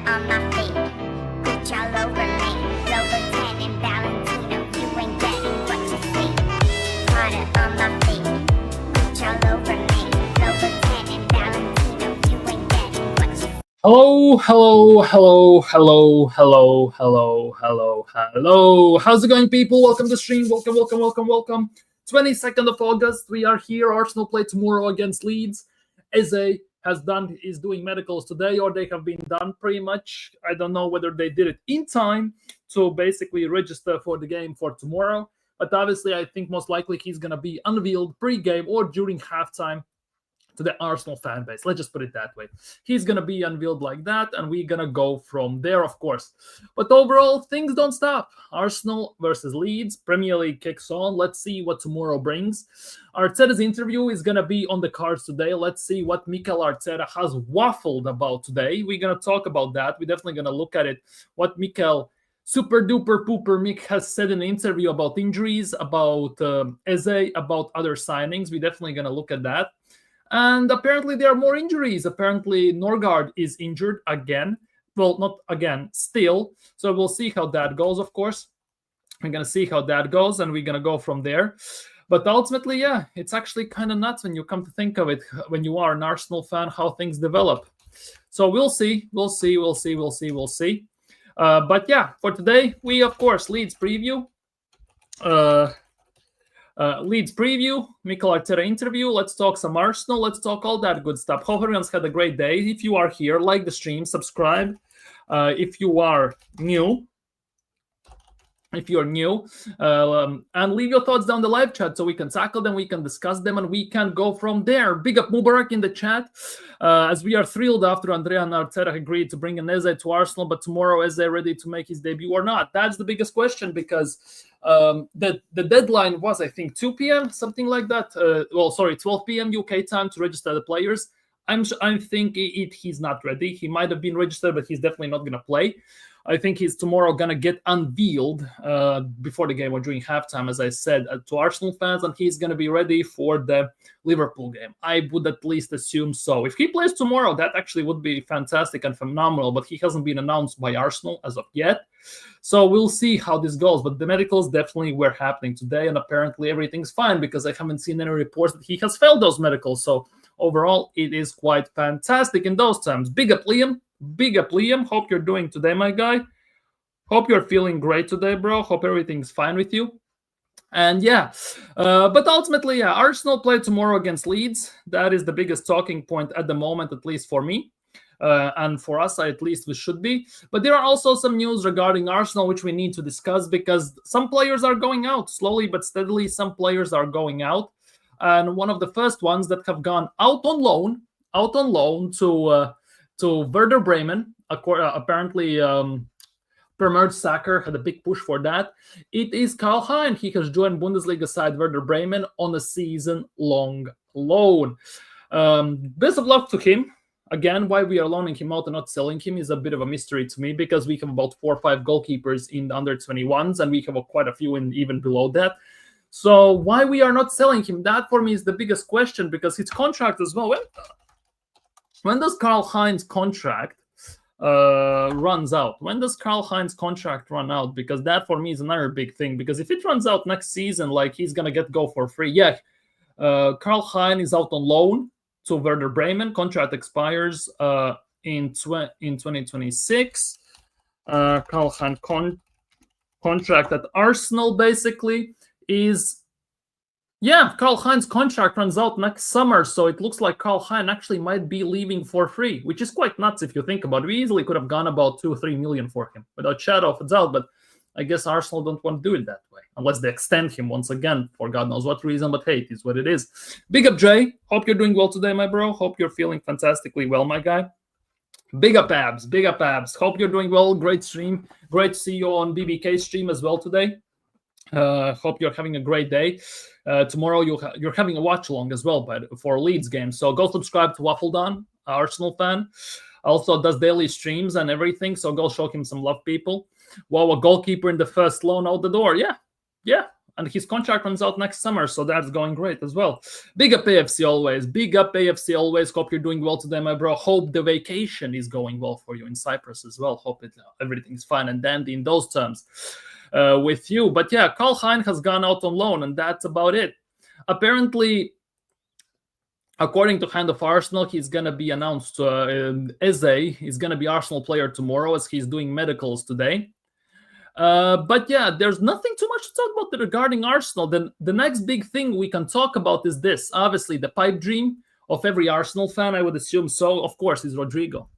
on my feet. Put y'all over me. Louboutin and Valentino, you ain't getting what you see. Prada on my feet. Put y'all over me. Louboutin and Valentino, you ain't getting what you see. Hello, hello, hello, hello, hello, hello, hello, hello. How's it going, people? Welcome to the stream. Welcome. 22nd of August, we are here. Arsenal play tomorrow against Leeds. Eze is doing medicals today, or they have been done pretty much. I don't know whether they did it in time to basically register for the game for tomorrow. But obviously, I think most likely he's going to be unveiled pre-game or during halftime to the Arsenal fan base. Let's just put it that way. He's going to be unveiled like that, and we're going to go from there, of course. But overall, things don't stop. Arsenal versus Leeds. Premier League kicks on. Let's see what tomorrow brings. Arteta's interview is going to be on the cards today. Let's see what Mikel Arteta has waffled about today. We're going to talk about that. We're definitely going to look at it, what Mikel super duper pooper Mick has said in an interview about injuries, about Eze, about other signings. We're definitely going to look at that. And apparently there are more injuries. Apparently Norgard is injured again. Well, not again, still. So we'll see how that goes, of course. We're going to see how that goes, and we're going to go from there. But ultimately, yeah, it's actually kind of nuts when you come to think of it, when you are an Arsenal fan, how things develop. So we'll see. But yeah, for today, we, of course, Leeds preview. Leeds preview, Mikel Arteta interview. Let's talk some Arsenal. Let's talk all that good stuff. Hope everyone's had a great day. If you are here, like the stream, subscribe. If you are new, and leave your thoughts down the live chat so we can tackle them, we can discuss them, and we can go from there. Big up Mubarak in the chat, as we are thrilled after Andrea and Arteta agreed to bring an Eze to Arsenal, but tomorrow Eze ready to make his debut or not? That's the biggest question, because the deadline was, I think, 2 p.m., something like that. 12 p.m. UK time to register the players. I'm thinking he's not ready. He might have been registered, but he's definitely not going to play. I think he's tomorrow going to get unveiled before the game or during halftime, as I said, to Arsenal fans, and he's going to be ready for the Liverpool game. I would at least assume so. If he plays tomorrow, that actually would be fantastic and phenomenal, but he hasn't been announced by Arsenal as of yet. So we'll see how this goes. But the medicals definitely were happening today, and apparently everything's fine, because I haven't seen any reports that he has failed those medicals. So overall, it is quite fantastic in those terms. Big up, Liam. Hope you're doing today, my guy. Hope you're feeling great today, bro. Hope everything's fine with you. And yeah, but ultimately, yeah, Arsenal play tomorrow against Leeds. That is the biggest talking point at the moment, at least for me. And for us, at least we should be. But there are also some news regarding Arsenal, which we need to discuss, because some players are going out slowly but steadily. Some players are going out. And one of the first ones that have gone out on loan to Werder Bremen, apparently Per Mertesacker had a big push for that. It is Karl Hein. He has joined Bundesliga side Werder Bremen on a season-long loan. Best of luck to him. Again, why we are loaning him out and not selling him is a bit of a mystery to me, because we have about 4 or 5 goalkeepers in the under-21s, and we have quite a few in even below that. So why we are not selling him, that for me is the biggest question, because his contract as well. When does Karl Hein's contract runs out? When does Karl Hein's contract run out? Because that for me is another big thing. Because if it runs out next season, like he's gonna go for free. Yeah, Karl Hein is out on loan to Werder Bremen. Contract expires in 2026. Karl Hein contract at Arsenal basically is. Yeah, Karl Hein's contract runs out next summer, so it looks like Karl Hein actually might be leaving for free, which is quite nuts if you think about it. We easily could have gone about 2 or 3 million for him, without shadow of a doubt, but I guess Arsenal don't want to do it that way, unless they extend him once again for God knows what reason, but hey, it is what it is. Big up, Jay. Hope you're doing well today, my bro. Hope you're feeling fantastically well, my guy. Big up, Abs. Hope you're doing well. Great stream. Great to see you on BBK stream as well today. Hope you're having a great day. Tomorrow you're having a watch along as well for Leeds game. So go subscribe to Waffledon, Arsenal fan. Also does daily streams and everything. So go show him some love, people. Wow, a goalkeeper in the first loan out the door. Yeah. and his contract runs out next summer, so that's going great as well. Big up AFC always. Big up AFC always. Hope you're doing well today, my bro. Hope the vacation is going well for you in Cyprus as well. Hope everything's fine and dandy in those terms with you. But yeah, Karl Hein has gone out on loan, and that's about it. Apparently, according to Hand of Arsenal, he's going to be announced. Eze is going to be Arsenal player tomorrow as he's doing medicals today. But yeah, there's nothing too much to talk about regarding Arsenal. Then the next big thing we can talk about is this. Obviously, the pipe dream of every Arsenal fan, I would assume so, of course, is Rodrigo.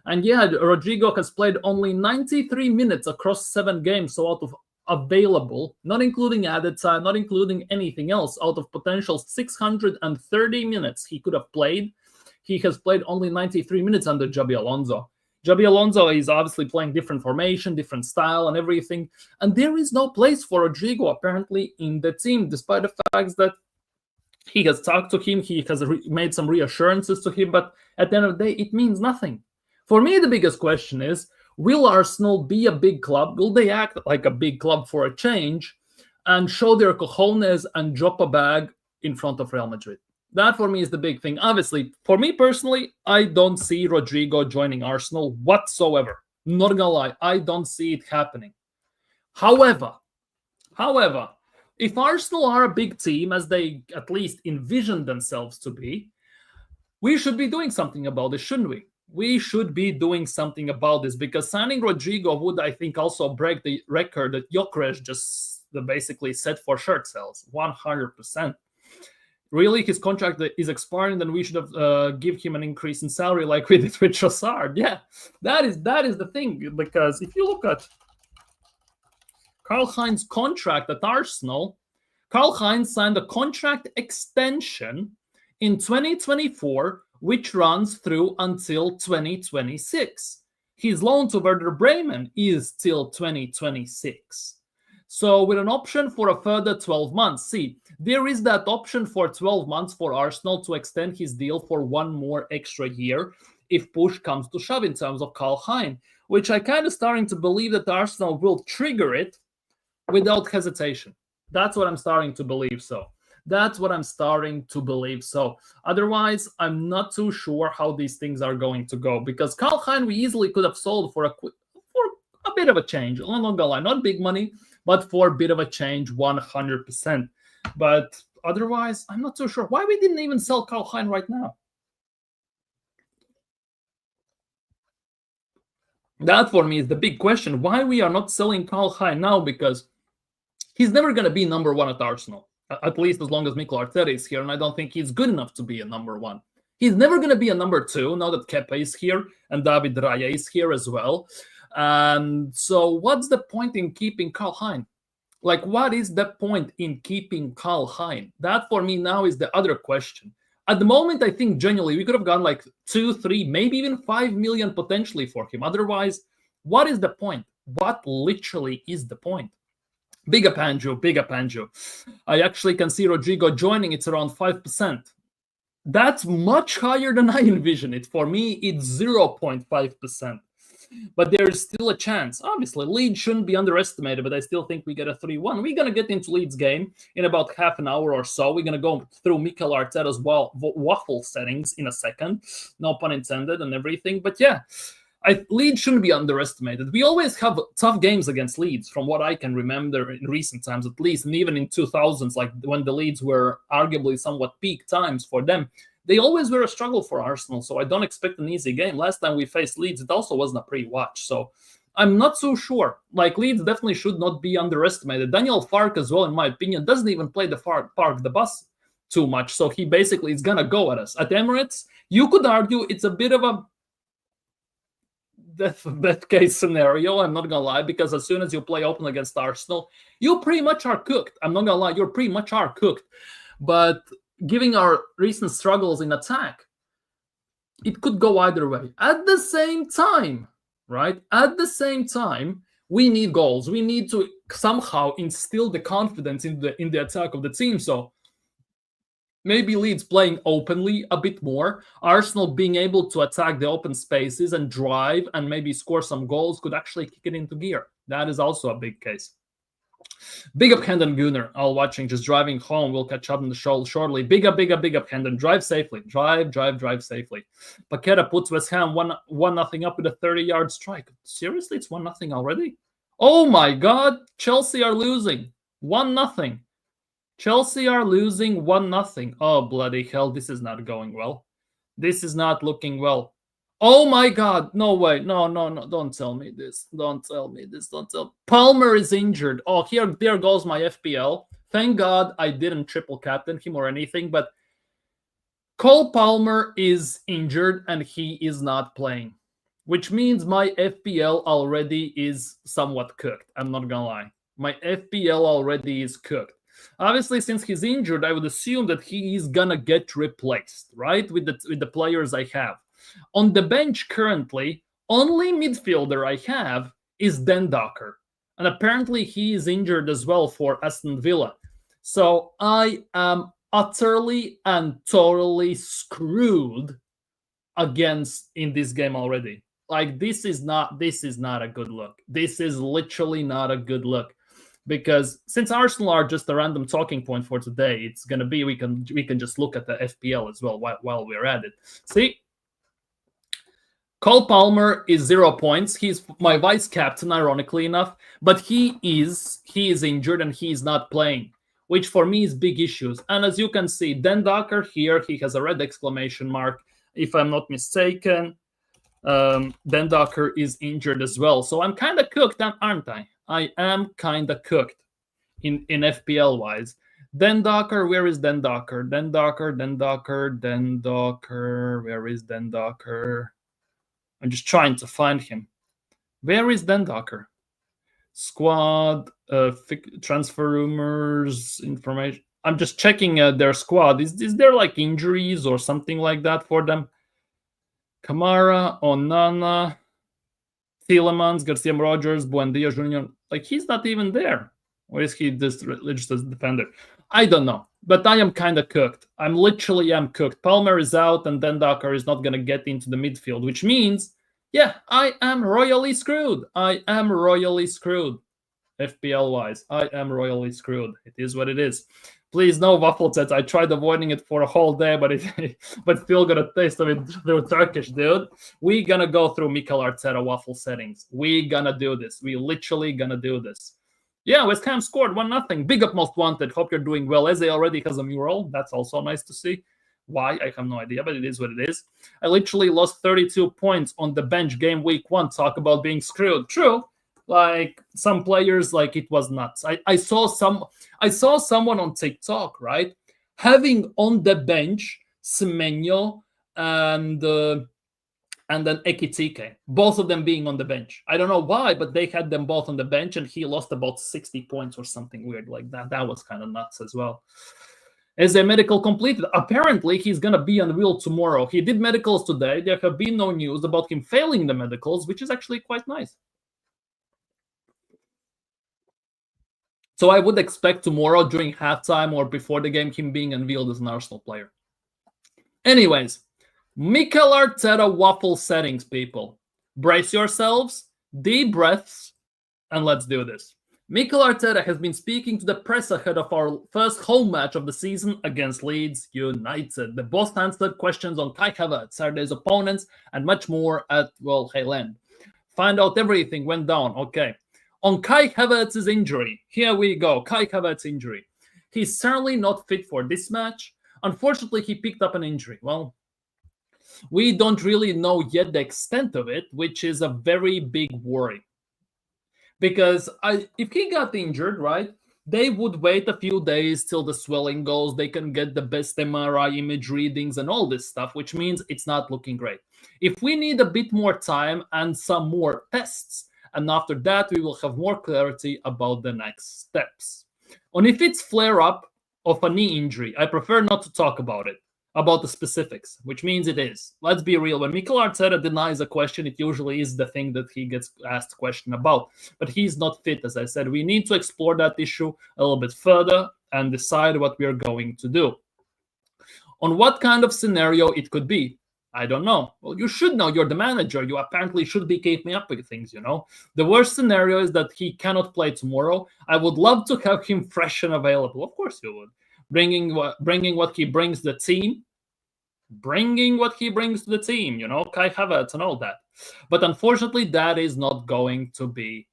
And yeah, Rodrigo has played only 93 minutes across 7 games, so out of available, not including added time, not including anything else, out of potential 630 minutes he could have played, he has played only 93 minutes under Xabi Alonso. Xabi Alonso is obviously playing different formation, different style and everything. And there is no place for Rodrigo, apparently, in the team, despite the fact that he has talked to him, he has made some reassurances to him, but at the end of the day, it means nothing. For me, the biggest question is, will Arsenal be a big club? Will they act like a big club for a change and show their cojones and drop a bag in front of Real Madrid? That, for me, is the big thing. Obviously, for me personally, I don't see Rodrigo joining Arsenal whatsoever. Not gonna lie, I don't see it happening. However, if Arsenal are a big team, as they at least envision themselves to be, we should be doing something about this, shouldn't we? We should be doing something about this, because signing Rodrigo would, I think, also break the record that Gyökeres just basically set for shirt sales, 100%. Really, his contract is expiring, then we should have give him an increase in salary like we did with Trossard. Yeah, that is the thing, because if you look at Karl Heinz's contract at Arsenal, Karl Heinz signed a contract extension in 2024, which runs through until 2026. His loan to Werder Bremen is till 2026. So with an option for a further 12 months. See, there is that option for 12 months for Arsenal to extend his deal for one more extra year if push comes to shove in terms of Karl Hein, which I kind of starting to believe that Arsenal will trigger it without hesitation. That's what I'm starting to believe so. Otherwise, I'm not too sure how these things are going to go, because Karl Hein we easily could have sold for a bit of a change. I'm not gonna lie, not big money, but for a bit of a change, 100%. But otherwise, I'm not too sure why we didn't even sell Karl Hein right now. That, for me, is the big question. Why we are not selling Karl Hein now, because he's never going to be number one at Arsenal, at least as long as Mikel Arteta is here, and I don't think he's good enough to be a number one. He's never going to be a number two now that Kepa is here and David Raya is here as well. And so what's the point in keeping Karl Hein? Like, what is the point in keeping Karl Hein? That, for me, now is the other question. At the moment, I think genuinely we could have gone like 2, 3, maybe even 5 million potentially for him. Otherwise, what is the point? What literally is the point? Big up Andrew. I actually can see Rodrigo joining. It's around 5%. That's much higher than I envision it. For me, it's 0.5%. But there is still a chance. Obviously, Leeds shouldn't be underestimated, but I still think we get a 3-1. We're going to get into Leeds' game in about half an hour or so. We're going to go through Mikel Arteta's waffle settings in a second. No pun intended and everything. But yeah, Leeds shouldn't be underestimated. We always have tough games against Leeds, from what I can remember in recent times at least, and even in 2000s, like when the Leeds were arguably somewhat peak times for them. They always were a struggle for Arsenal, so I don't expect an easy game. Last time we faced Leeds, it also wasn't a pre-watch, so I'm not so sure. Like, Leeds definitely should not be underestimated. Daniel Farke as well, in my opinion, doesn't even play the park the bus too much, so he basically is going to go at us. At Emirates, you could argue it's a bit of a death case scenario, I'm not going to lie, because as soon as you play open against Arsenal, you pretty much are cooked. I'm not going to lie, you pretty much are cooked. But given our recent struggles in attack, it could go either way. At the same time, right? At the same time, we need goals. We need to somehow instill the confidence in the attack of the team. So maybe Leeds playing openly a bit more, Arsenal being able to attack the open spaces and drive and maybe score some goals could actually kick it into gear. That is also a big case. Big up Hendon Gunner, all watching, just driving home. We'll catch up on the show shortly. Big up Hendon. Drive safely. Drive safely. Paqueta puts West Ham 1-0 up with a 30-yard strike. Seriously, it's 1-0 already? Oh my God, Chelsea are losing 1-0. Chelsea are losing 1-0. Oh, bloody hell, this is not going well. This is not looking well. Oh my God, no way. No, don't tell me this. Don't tell me this. Palmer is injured. Oh, there goes my FPL. Thank God I didn't triple captain him or anything, but Cole Palmer is injured and he is not playing, which means my FPL already is somewhat cooked. I'm not gonna lie. My FPL already is cooked. Obviously, since he's injured, I would assume that he is gonna get replaced, right? With the players I have. On the bench currently, only midfielder I have is Dendocker. And apparently he is injured as well for Aston Villa. So I am utterly and totally screwed in this game already. Like, this is not a good look. This is literally not a good look. Because since Arsenal are just a random talking point for today, it's gonna be we can just look at the FPL as well while we're at it. See, Cole Palmer is 0 points. He's my vice captain, ironically enough, but he is injured and he is not playing, which for me is big issues. And as you can see, Dendocker here, he has a red exclamation mark. If I'm not mistaken, Dendocker is injured as well. So I'm kind of cooked, aren't I? I am kind of cooked in FPL wise. Dendocker, where is Dendocker? Dendocker. Where is Dendocker? I'm just trying to find him. Where is Dendocker? Squad, transfer rumors, information. I'm just checking their squad. Is there like injuries or something like that for them? Kamara, Onana, Tielemans, Garcia Rogers, Buendia Jr. Like, he's not even there. Or is he just registered as a defender? I don't know. But I am kind of cooked. I'm literally cooked. Palmer is out and Dendocker is not going to get into the midfield, which means, yeah, I am royally screwed. FPL-wise. I am royally screwed. It is what it is. Please, no waffle sets. I tried avoiding it for a whole day, but still got a taste of it through Turkish, dude. We gonna go through Mikel Arteta waffle settings. We gonna do this. We literally gonna do this. Yeah, West Ham scored 1-0. Big up Most Wanted. Hope you're doing well. Eze already has a mural. That's also nice to see. Why? I have no idea, but it is what it is. I literally lost 32 points on the bench game week 1. Talk about being screwed. True. Like, some players, like, it was nuts. I saw someone on TikTok, right, having on the bench Semenyo and then Ekitike, both of them being on the bench. I don't know why, but they had them both on the bench, and he lost about 60 points or something weird like that. That was kind of nuts as well. Is a medical completed? Apparently, he's going to be on wheel tomorrow. He did medicals today. There have been no news about him failing the medicals, which is actually quite nice. So I would expect tomorrow during halftime or before the game him being unveiled as an Arsenal player. Anyways, Mikel Arteta waffle settings, people. Brace yourselves, deep breaths, and let's do this. Mikel Arteta has been speaking to the press ahead of our first home match of the season against Leeds United. The boss answered questions on Kai Havertz, Saturday's opponents, and much more at, well, Highland. Find out everything went down. Okay. On Kai Havertz's injury, here we go. Kai Havertz's injury. He's certainly not fit for this match. Unfortunately, he picked up an injury. Well, we don't really know yet the extent of it, which is a very big worry. Because if he got injured, right, they would wait a few days till the swelling goes. They can get the best MRI image readings and all this stuff, which means it's not looking great. If we need a bit more time and some more tests, and after that, we will have more clarity about the next steps. And if it's flare-up of a knee injury, I prefer not to talk about it, about the specifics, which means it is. Let's be real. When Mikel Arteta denies a question, it usually is the thing that he gets asked a question about. But he's not fit, as I said. We need to explore that issue a little bit further and decide what we are going to do. On what kind of scenario it could be. I don't know. Well, you should know. You're the manager. You apparently should be keeping up with things, you know? The worst scenario is that he cannot play tomorrow. I would love to have him fresh and available. Of course you would. Bringing what he brings the team. Bringing what he brings to the team, you know? Kai Havertz and all that. But unfortunately, that is not going to be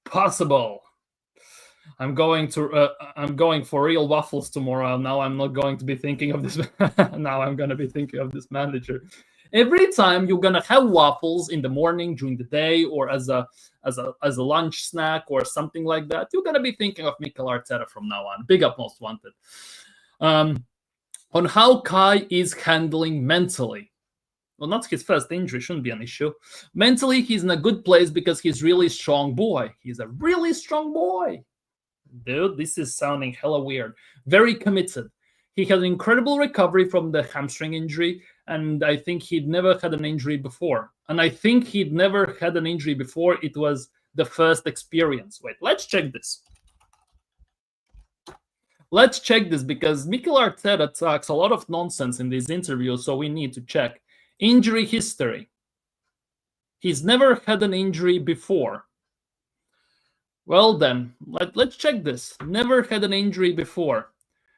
possible. I'm going for real waffles tomorrow. Now I'm not going to be thinking of this. Now I'm going to be thinking of this manager. Every time you're going to have waffles in the morning, during the day, or as a lunch snack or something like that, you're going to be thinking of Mikel Arteta from now on. Big up, Most Wanted. On how Kai is handling mentally. Well, not his first injury, shouldn't be an issue. Mentally, he's in a good place because he's really strong boy. He's a really strong boy. Dude, this is sounding hella weird. Very committed. He had an incredible recovery from the hamstring injury, and I think he'd never had an injury before. And I think he'd never had an injury before. It was the first experience. Wait, let's check this. Let's check this because Mikel Arteta talks a lot of nonsense in these interviews, so we need to check. Injury history. He's never had an injury before. Well then, let's check this. Never had an injury before.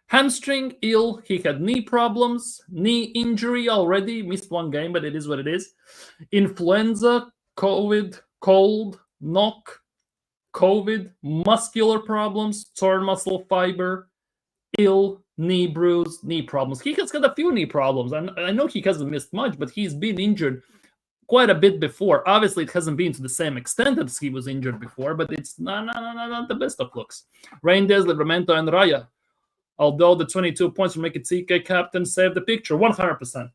Hamstring, ill. He had knee problems, knee injury already. Missed one game, but it is what it is. Influenza, COVID, cold, knock, COVID, muscular problems, torn muscle fiber, ill, knee bruise, knee problems. He has got a few knee problems. I know he hasn't missed much, but he's been injured quite a bit before. Obviously, it hasn't been to the same extent as he was injured before, but it's not the best of looks. Reinders, Livramento, and Raya. Although the 22 points from Ekitike captain saved the picture, 100%.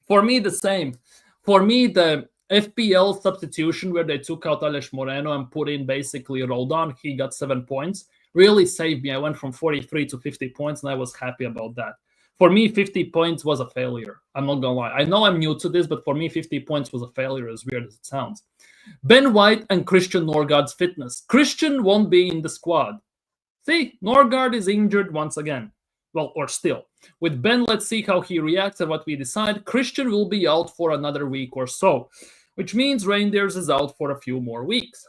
For me, the same. For me, the FPL substitution where they took out Alex Moreno and put in basically Roldan, he got 7 points, really saved me. I went from 43 to 50 points, and I was happy about that. For me, 50 points was a failure. I'm not going to lie. I know I'm new to this, but for me, 50 points was a failure, as weird as it sounds. Ben White and Christian Norgaard's fitness. Christian won't be in the squad. See, Norgaard is injured once again. Well, or still. With Ben, let's see how he reacts and what we decide. Christian will be out for another week or so, which means Reindeers is out for a few more weeks.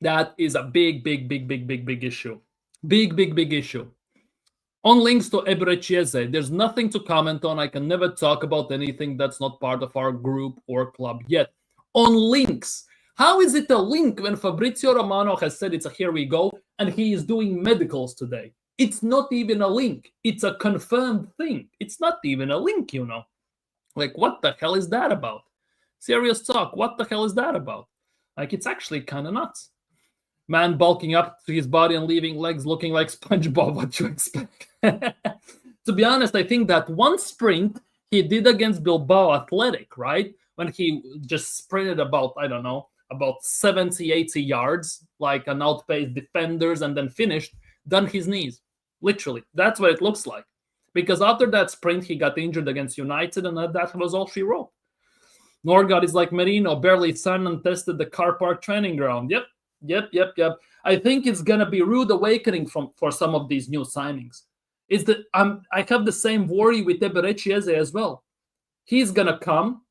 That is a big issue. Big issue. On links to Ebrechieze, there's nothing to comment on. I can never talk about anything that's not part of our group or club yet. On links, how is it a link when Fabrizio Romano has said it's a here we go and he is doing medicals today? It's not even a link. It's a confirmed thing. It's not even a link, you know. Like, what the hell is that about? Serious talk, what the hell is that about? Like, it's actually kind of nuts. Man bulking up to his body and leaving legs looking like SpongeBob. What you expect? To be honest, I think that one sprint he did against Bilbao Athletic, right? When he just sprinted about, I don't know, about 70, 80 yards, like an outpaced defenders, and then finished, done his knees. Literally. That's what it looks like. Because after that sprint, he got injured against United, and that was all she wrote. Norgaard is like Merino, barely signed and tested the car park training ground. Yep. I think it's gonna be rude awakening for some of these new signings. I have the same worry with Eberechieze as well. He's gonna come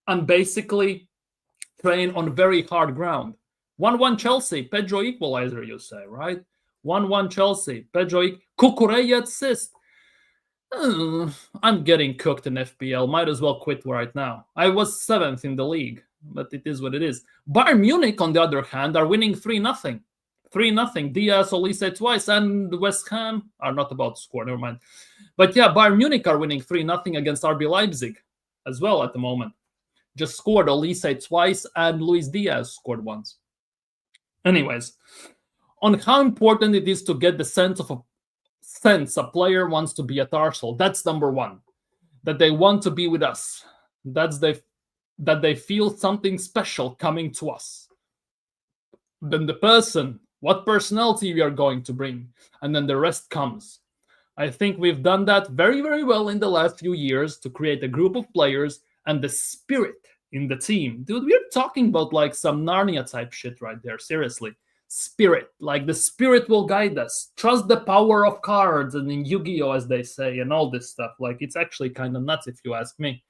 and basically train on very hard ground. 1-1 Chelsea, Pedro equalizer, you say, right? 1-1 Chelsea, Pedro Cucurella assist. I'm getting cooked in FPL. Might as well quit right now. I was 7th in the league, but it is what it is. Bayern Munich, on the other hand, are winning 3-0. 3-0. Diaz, Olise twice, and West Ham are not about to score. Never mind. But yeah, Bayern Munich are winning 3-0 against RB Leipzig as well at the moment. Just scored Olise twice, and Luis Diaz scored once. Anyways, on how important it is to get the sense a player wants to be at Arsenal. That's number one. That they want to be with us. That they feel something special coming to us. Then the person, what personality we are going to bring, and then the rest comes. I think we've done that very, very well in the last few years to create a group of players and the spirit in the team. Dude, we're talking about like some Narnia type shit right there, seriously. spirit. Like the spirit will guide us. Trust the power of cards, and in Yu-Gi-Oh, as they say, and all this stuff. Like it's actually kind of nuts if you ask me.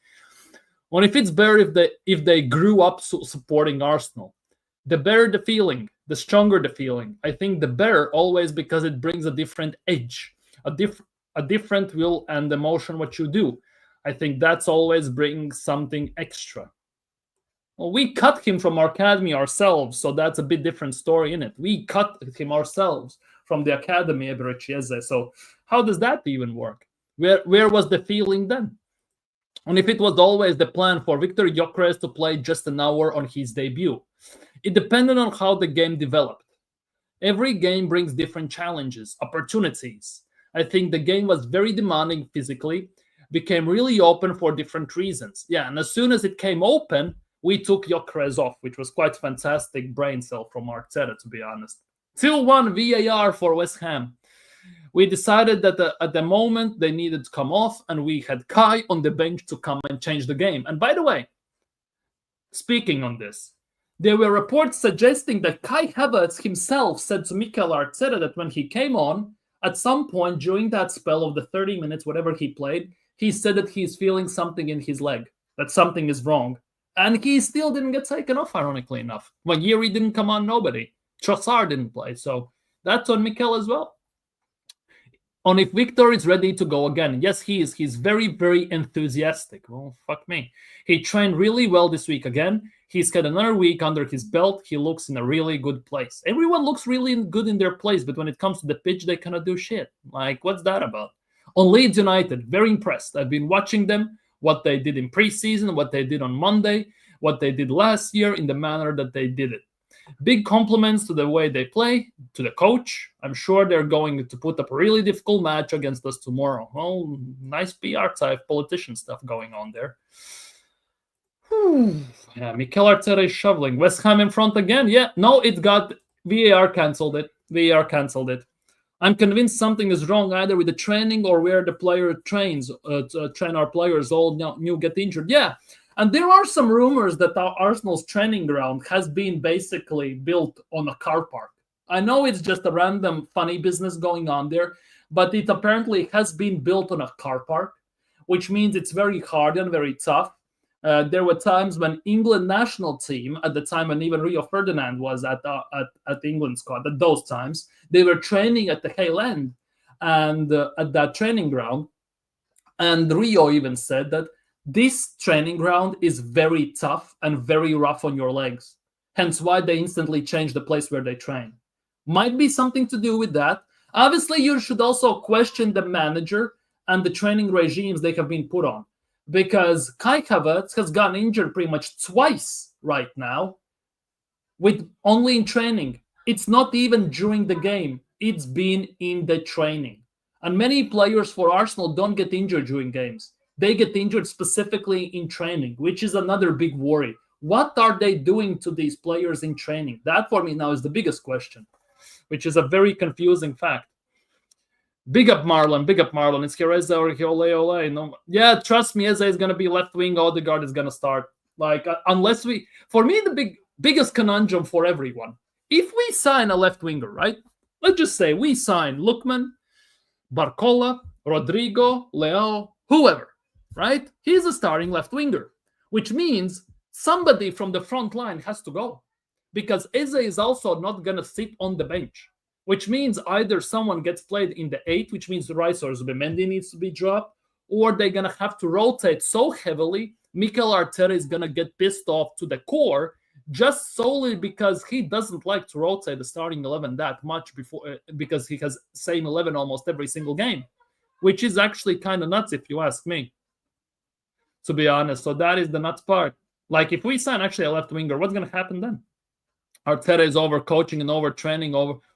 Well, if it's better if they grew up supporting Arsenal, the better the feeling, the stronger the feeling. I think the better always because it brings a different edge, a different will and emotion what you do. I think that's always brings something extra. Well, we cut him from our academy ourselves, so that's a bit different story in it. We cut him ourselves from the academy, Eberechieze. So how does that even work? Where was the feeling then? And if it was always the plan for Victor Gyökeres to play just an hour on his debut, it depended on how the game developed. Every game brings different challenges, opportunities. I think the game was very demanding physically, became really open for different reasons. Yeah, and as soon as it came open, we took Gyökeres off, which was quite fantastic brain cell from Arteta, to be honest. 2-1 VAR for West Ham. We decided that at the moment they needed to come off, and we had Kai on the bench to come and change the game. And by the way, speaking on this, there were reports suggesting that Kai Havertz himself said to Mikel Arteta that when he came on, at some point during that spell of the 30 minutes, whatever he played, he said that he's feeling something in his leg, that something is wrong. And he still didn't get taken off, ironically enough. When Yeri didn't come on, nobody. Trossard didn't play. So that's on Mikel as well. On if Victor is ready to go again. Yes, he is. He's very, very enthusiastic. Well, fuck me. He trained really well this week again. He's got another week under his belt. He looks in a really good place. Everyone looks really good in their place, but when it comes to the pitch, they cannot do shit. Like, what's that about? On Leeds United, very impressed. I've been watching them, what they did in preseason, what they did on Monday, what they did last year in the manner that they did it. Big compliments to the way they play, to the coach. I'm sure they're going to put up a really difficult match against us tomorrow. Well, nice PR type politician stuff going on there. Yeah, Mikel Arteta is shoveling. West Ham in front again. Yeah, no, it got VAR cancelled it. VAR cancelled it. I'm convinced something is wrong either with the training or where the player trains. Train our players all new get injured. Yeah. And there are some rumors that our Arsenal's training ground has been basically built on a car park. I know it's just a random funny business going on there, but it apparently has been built on a car park, which means it's very hard and very tough. There were times when England national team, at the time when even Rio Ferdinand was at the England squad, at those times, they were training at the Hale End and at that training ground. And Rio even said that this training ground is very tough and very rough on your legs. Hence why they instantly changed the place where they train. Might be something to do with that. Obviously, you should also question the manager and the training regimes they have been put on. Because Kai Havertz has gotten injured pretty much twice right now, with only in training. It's not even during the game. It's been in the training. And many players for Arsenal don't get injured during games. They get injured specifically in training, which is another big worry. What are they doing to these players in training? That for me now is the biggest question, which is a very confusing fact. Big up Marlon. It's Jereza or Ole. No, yeah, trust me, Eze is going to be left wing. Odegaard is going to start. Like, unless we, for me, the biggest conundrum for everyone. If we sign a left winger, right? Let's just say we sign Lookman, Barcola, Rodrigo, Leo, whoever. Right? He's a starting left winger, which means somebody from the front line has to go because Eze is also not going to sit on the bench, which means either someone gets played in the 8, which means Rice or Zubimendi needs to be dropped, or they're going to have to rotate so heavily, Mikel Arteta is going to get pissed off to the core just solely because he doesn't like to rotate the starting 11 that much because he has same 11 almost every single game, which is actually kind of nuts if you ask me. To be honest. So that is the nuts part. Like, if we sign actually a left winger, what's going to happen then? Arteta is over-coaching and over-training,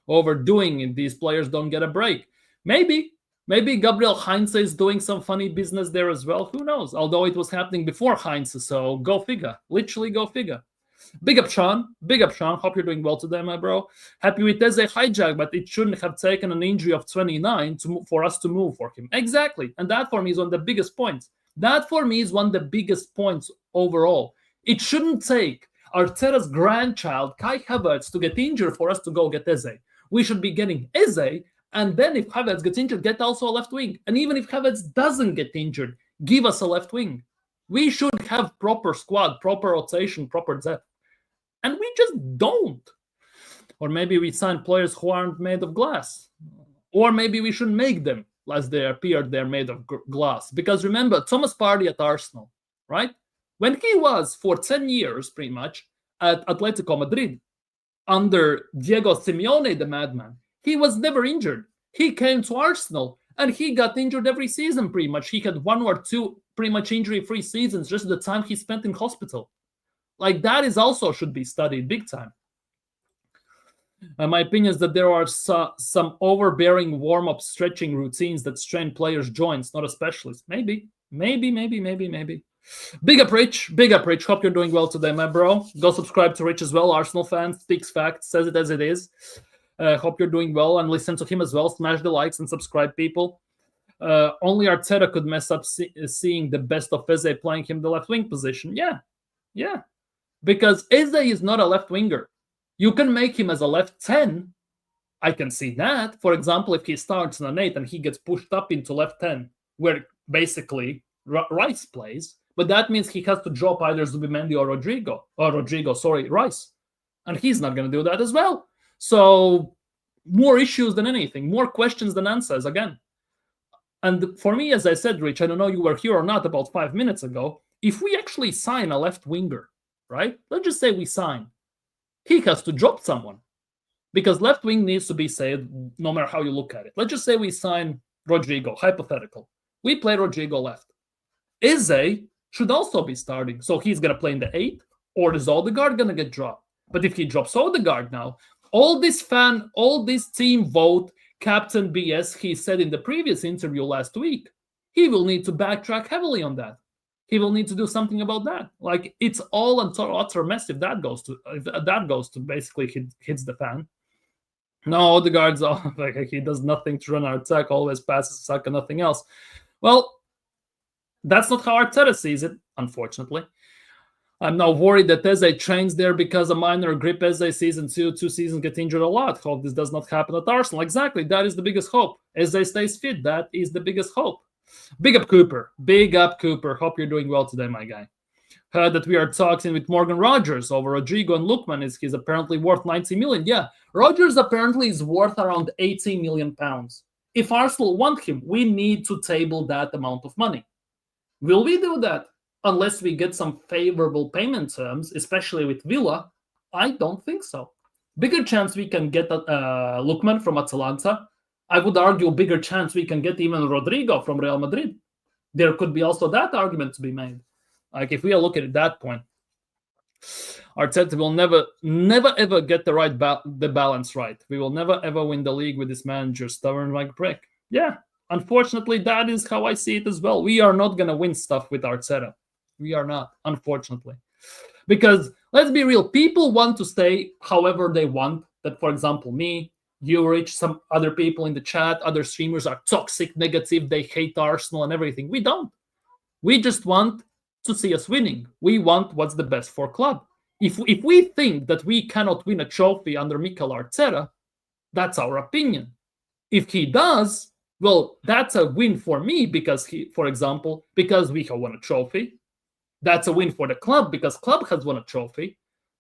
overdoing it. These players don't get a break. Maybe Gabriel Heinze is doing some funny business there as well. Who knows? Although it was happening before Heinze, so go figure. Literally go figure. Big up, Sean. Hope you're doing well today, my bro. Happy with Eze hijack, but it shouldn't have taken an injury of 29 for us to move for him. Exactly. And that, for me, is one of the biggest points. That, for me, is one of the biggest points overall. It shouldn't take Arteta's grandchild, Kai Havertz, to get injured for us to go get Eze. We should be getting Eze, and then if Havertz gets injured, get also a left wing. And even if Havertz doesn't get injured, give us a left wing. We should have proper squad, proper rotation, proper depth. And we just don't. Or maybe we sign players who aren't made of glass. Or maybe we should make them as they appear they're made of glass. Because remember, Thomas Partey at Arsenal, right? When he was for 10 years, pretty much, at Atletico Madrid, under Diego Simeone, the madman, he was never injured. He came to Arsenal, and he got injured every season, pretty much. He had 1 or 2 pretty much injury-free seasons, just the time he spent in hospital. Like, that is also should be studied big time. My opinion is that there are some overbearing warm-up stretching routines that strain players' joints, not a specialist. Maybe. Big up, Rich. Hope you're doing well today, my bro. Go subscribe to Rich as well. Arsenal fan, speaks facts, says it as it is. Hope you're doing well, and listen to him as well. Smash the likes and subscribe, people. Only Arteta could mess up seeing the best of Eze playing him the left wing position. Yeah. Because Eze is not a left winger. You can make him as a left 10. I can see that. For example, if he starts in an 8 and he gets pushed up into left 10, where basically Rice plays, but that means he has to drop either Zubimendi or Rice. And he's not going to do that as well. So more issues than anything, more questions than answers again. And for me, as I said, Rich, I don't know you were here or not about 5 minutes ago, if we actually sign a left winger, right? Let's just say we sign. He has to drop someone because left wing needs to be saved no matter how you look at it. Let's just say we sign Rodrigo, hypothetical. We play Rodrigo left. Eze should also be starting. So he's going to play in the 8, or is Odegaard going to get dropped? But if he drops Odegaard now, all this team vote, Captain BS, he said in the previous interview last week, he will need to backtrack heavily on that. He will need to do something about that. Like, it's all utter mess if that goes to basically hits the fan. No, Odegaard's like he does nothing to run our attack, always passes Saka, nothing else. Well, that's not how Arteta sees it, unfortunately. I'm now worried that Eze trains there because a minor grip Eze season 2 seasons get injured a lot. Hope this does not happen at Arsenal. Exactly, that is the biggest hope. Eze stays fit, that is the biggest hope. Big up, Cooper. Hope you're doing well today, my guy. Heard that we are talking with Morgan Rogers over Rodrigo and Lookman. He's apparently worth 90 million. Yeah, Rogers apparently is worth around 80 million pounds. If Arsenal want him, we need to table that amount of money. Will we do that? Unless we get some favorable payment terms, especially with Villa, I don't think so. Bigger chance we can get Lookman from Atalanta. I would argue bigger chance we can get even Rodrigo from Real Madrid. There could be also that argument to be made. Like, if we look at it that point, Arteta will never ever get the balance right. We will never ever win the league with this manager stubborn like brick. Yeah, unfortunately, that is how I see it as well. We are not going to win stuff with Arteta. We are not, unfortunately. Because, let's be real, people want to stay however they want. That, for example, me, you, Rich, some other people in the chat, other streamers are toxic, negative, they hate Arsenal and everything. We don't. We just want to see us winning. We want what's the best for club. If we think that we cannot win a trophy under Mikel Arteta, that's our opinion. If he does, well, that's a win for me because because we have won a trophy. That's a win for the club because club has won a trophy.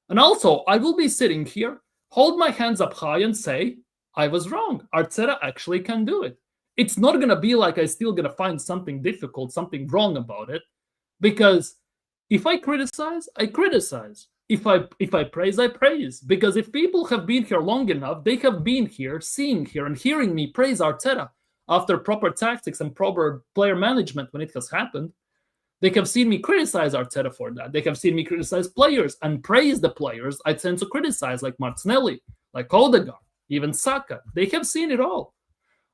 And also, I will be sitting here, hold my hands up high and say, I was wrong. Arteta actually can do it. It's not going to be like I'm still going to find something difficult, something wrong about it. Because if I criticize, I criticize. If I praise, I praise. Because if people have been here long enough, they have been here, seeing here, and hearing me praise Arteta after proper tactics and proper player management when it has happened. They have seen me criticize Arteta for that. They have seen me criticize players and praise the players I tend to criticize, like Martinelli, like Odegaard, even Saka. They have seen it all.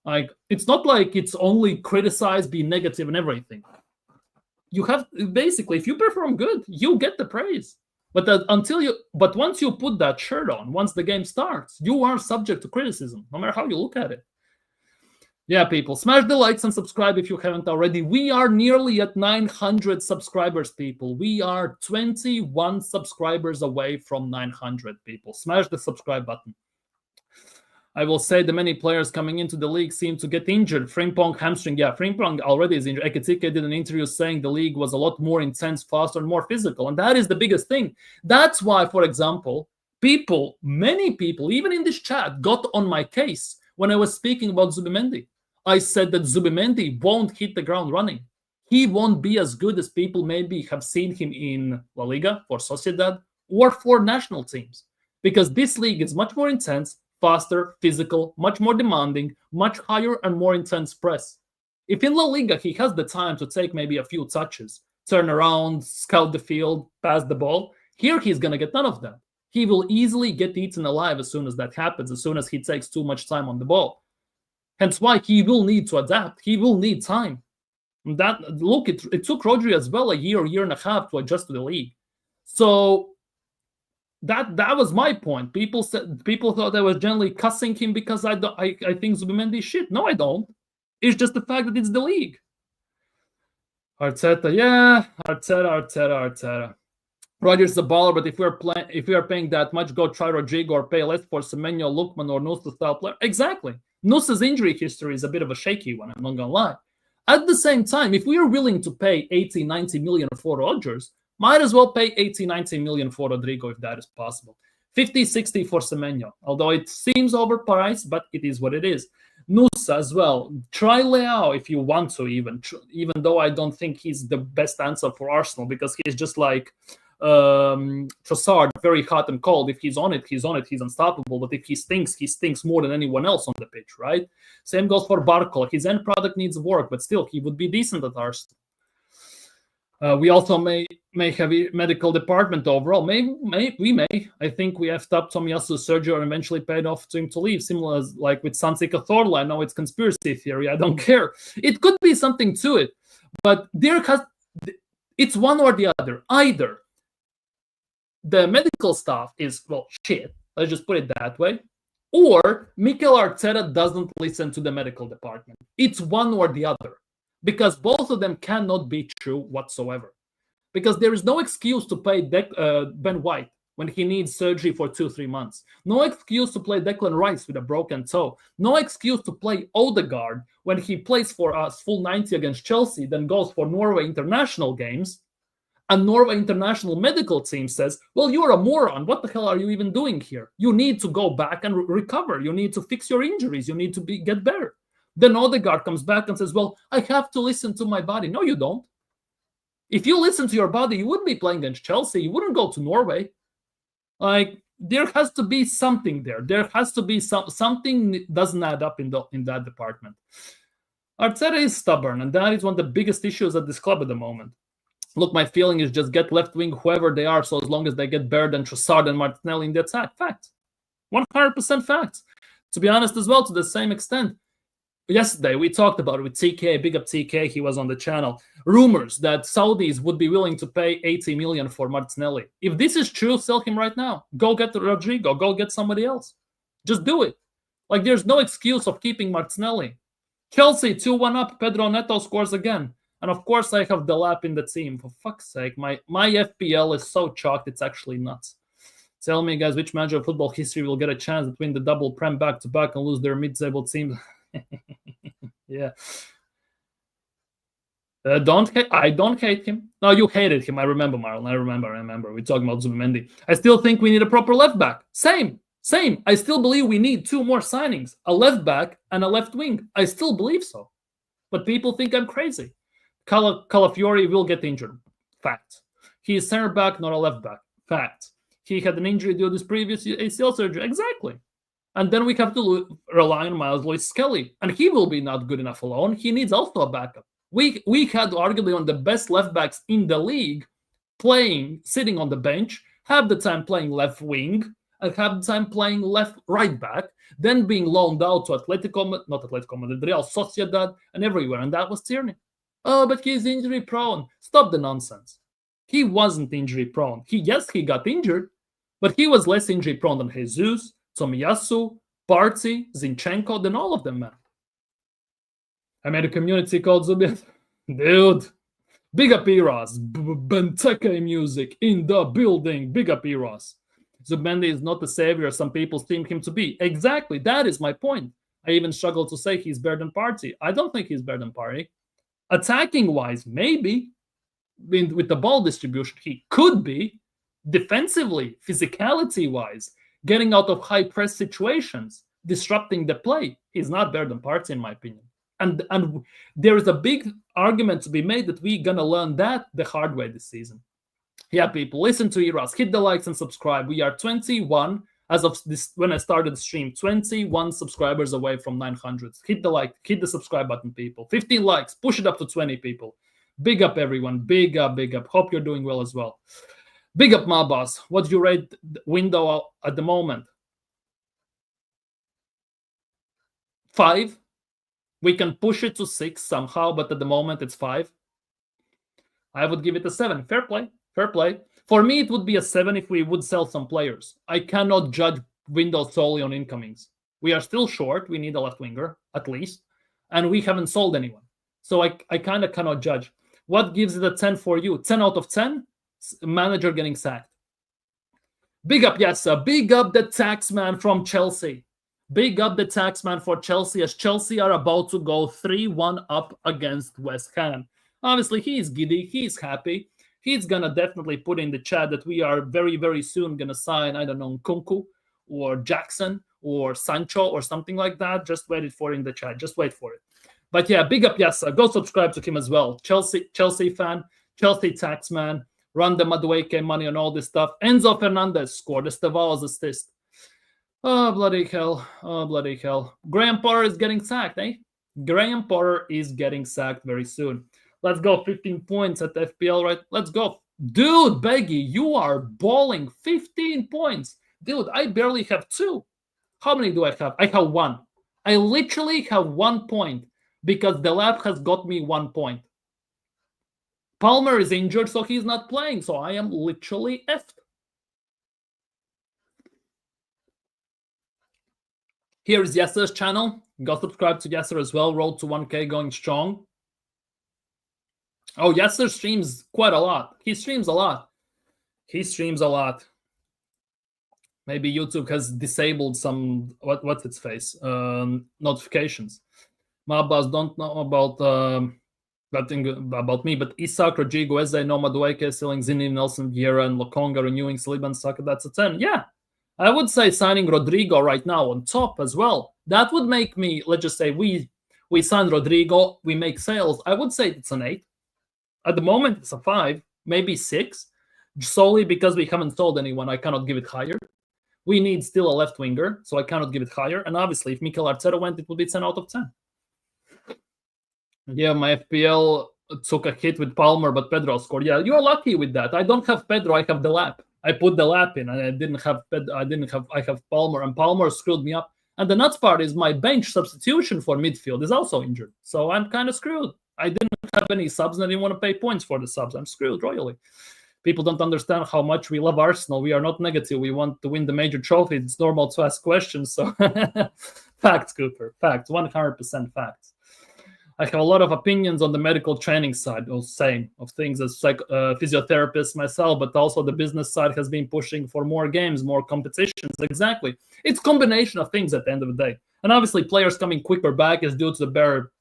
Like, it's not like it's only criticize, be negative and everything. You have, basically, if you perform good, you get the praise. But once you put that shirt on, once the game starts, you are subject to criticism, no matter how you look at it. Yeah, people, smash the likes and subscribe if you haven't already. We are nearly at 900 subscribers, people. We are 21 subscribers away from 900, people. Smash the subscribe button. I will say the many players coming into the league seem to get injured. Frimpong hamstring. Yeah, Frimpong already is injured. Ekitike did an interview saying the league was a lot more intense, faster, and more physical. And that is the biggest thing. That's why, for example, many people, even in this chat, got on my case when I was speaking about Zubimendi. I said that Zubimendi won't hit the ground running. He won't be as good as people maybe have seen him in La Liga, for Sociedad, or for national teams. Because this league is much more intense, faster, physical, much more demanding, much higher and more intense press. If in La Liga he has the time to take maybe a few touches, turn around, scout the field, pass the ball, here he's going to get none of that. He will easily get eaten alive as soon as that happens, as soon as he takes too much time on the ball. Hence why he will need to adapt. He will need time. It took Rodri as well a year and a half to adjust to the league. So that was my point. People thought I was generally cussing him because I think Zubimendi is shit. No, I don't. It's just the fact that it's the league. Arteta, yeah, Arteta. Rodgers a baller, but if we are paying that much, go try Rodrigo or pay less for Semenyo, Lookman, or Nusa style player. Exactly. Nusa's injury history is a bit of a shaky one, I'm not gonna lie. At the same time, if we are willing to pay 80, 90 million for Rodgers, might as well pay 80, 90 million for Rodrigo if that is possible. 50, 60 for Semenyo, although it seems overpriced, but it is what it is. Nusa as well. Try Leao if you want to, even though I don't think he's the best answer for Arsenal, because he's just like Trossard, very hot and cold. If he's on it, he's unstoppable. But if he stinks more than anyone else on the pitch, right? Same goes for Barkol. His end product needs work, but still, he would be decent at Arsenal. We also may have a medical department overall. We may. I think we effed up Tomiyasu's surgery and eventually paid off to him to leave, similar as like with Sansi Cazorla. I know it's conspiracy theory. I don't care. It could be something to it, but it's one or the other. Either the medical staff is, well, shit, let's just put it that way, or Mikel Arteta doesn't listen to the medical department. It's one or the other, because both of them cannot be true whatsoever. Because there is no excuse to play Ben White when he needs surgery for 2-3 months. No excuse to play Declan Rice with a broken toe. No excuse to play Odegaard when he plays for us full 90 against Chelsea, then goes for Norway international games, and Norway international medical team says, well, you're a moron. What the hell are you even doing here? You need to go back and recover. You need to fix your injuries. You need to get better. Then Odegaard comes back and says, well, I have to listen to my body. No, you don't. If you listen to your body, you wouldn't be playing against Chelsea. You wouldn't go to Norway. Like, there has to be something there. There has to be something doesn't add up in that department. Arteta is stubborn, and that is one of the biggest issues at this club at the moment. Look, my feeling is just get left wing whoever they are, so as long as they get better than Trossard and Martinelli in the attack. Fact. 100% fact. To be honest as well, to the same extent. Yesterday, we talked about it with TK, big up TK, he was on the channel. Rumors that Saudis would be willing to pay 80 million for Martinelli. If this is true, sell him right now. Go get Rodrigo, go get somebody else. Just do it. Like, there's no excuse of keeping Martinelli. Chelsea, 2-1 up, Pedro Neto scores again. And of course, I have Delap in the team. For fuck's sake, my FPL is so chalked, it's actually nuts. Tell me, guys, which manager of football history will get a chance to win the double Prem back-to-back and lose their mid-table team? Yeah. I don't hate him. No, you hated him. I remember, Marlon. I remember. We're talking about Zubimendi. I still think we need a proper left back. Same. I still believe we need 2 more signings, a left back and a left wing. I still believe so. But people think I'm crazy. Calafiori will get injured. Fact. He is center back, not a left back. Fact. He had an injury due to his previous ACL surgery. Exactly. And then we have to rely on Miles Lewis-Skelly. And he will be not good enough alone. He needs also a backup. We had arguably one of the best left backs in the league sitting on the bench, have the time playing left wing, and have the time playing right back, then being loaned out to not Atletico Madrid, Real Sociedad, and everywhere. And that was Tierney. Oh, but he's injury prone. Stop the nonsense. He wasn't injury prone. He got injured, but he was less injury prone than Jesus, Tomiyasu, Partey, Zinchenko, than all of them, man. I made a community called Zubiet. Dude, big up Eros. Benteke music in the building. Big up Eros. Zubendi is not the savior some people seem him to be. Exactly, that is my point. I even struggle to say he's better than Partey. I don't think he's better than Partey. Attacking-wise, maybe. With the ball distribution, he could be. Defensively, physicality-wise, getting out of high-press situations, disrupting the play, he's not better than Partey, in my opinion. And there is a big argument to be made that we're going to learn that the hard way this season. Yeah, people, listen to Eros. Hit the likes and subscribe. We are 21, as of this when I started the stream, 21 subscribers away from 900. Hit the like, hit the subscribe button, people. 15 likes, push it up to 20, people. Big up, everyone. Big up, big up. Hope you're doing well as well. Big up, my boss. What do you rate the window at the moment? 5. We can push it to 6 somehow, but at the moment it's 5. I would give it a 7. Fair play. Fair play. For me, it would be a 7 if we would sell some players. I cannot judge windows solely on incomings. We are still short. We need a left winger, at least. And we haven't sold anyone. So I kind of cannot judge. What gives it a 10 for you? 10 out of 10? Manager getting sacked. Big up, Yassa. Big up the taxman from Chelsea. Big up the taxman for Chelsea, as Chelsea are about to go 3-1 up against West Ham. Obviously, he's giddy. He's happy. He's going to definitely put in the chat that we are very, very soon going to sign, I don't know, Nkunku or Jackson or Sancho or something like that. Just wait for it in the chat. Just wait for it. But yeah, big up Yassa. Go subscribe to him as well. Chelsea fan, Chelsea taxman, run the Madueke money on all this stuff. Enzo Fernandez scored the Stavals assist. Oh, bloody hell. Oh, bloody hell. Graham Potter is getting sacked, eh? Graham Potter is getting sacked very soon. Let's go. 15 points at FPL, right? Let's go. Dude, Beggy, you are balling. 15 points. Dude, I barely have 2. How many do I have? I have 1. I literally have 1 point because the lab has got me 1 point. Palmer is injured, so he's not playing. So I am literally effed. Here is Yasser's channel. Go subscribe to Yasser as well. Road to 1K going strong. Oh, Yasser streams quite a lot. He streams a lot. He streams a lot. Maybe YouTube has disabled some, what's its face? Notifications. My boss don't know about that thing about me, but Isak, Rodrigo, Eze, Nomad Wake, selling Zini, Nelson, Vieira, and Lokonga, renewing Saliban, Saka, that's a 10. Yeah. I would say signing Rodrigo right now on top as well. That would make me, let's just say we sign Rodrigo, we make sales. I would say it's an 8. At the moment, it's a 5, maybe 6. Solely because we haven't sold anyone, I cannot give it higher. We need still a left winger, so I cannot give it higher. And obviously, if Mikel Arteta went, it would be 10 out of 10. Yeah, my FPL took a hit with Palmer, but Pedro scored. Yeah, you're lucky with that. I don't have Pedro, I have the lap. I put the lap in, and I have Palmer, and Palmer screwed me up. And the nuts part is my bench substitution for midfield is also injured. So I'm kind of screwed. I didn't have any subs, and I didn't want to pay points for the subs. I'm screwed royally. People don't understand how much we love Arsenal. We are not negative. We want to win the major trophy. It's normal to ask questions. So facts, Cooper. Facts. 100% facts. I have a lot of opinions on the medical training side, of things as physiotherapist myself, but also the business side has been pushing for more games, more competitions. Exactly. It's a combination of things at the end of the day. And obviously players coming quicker back is due to the better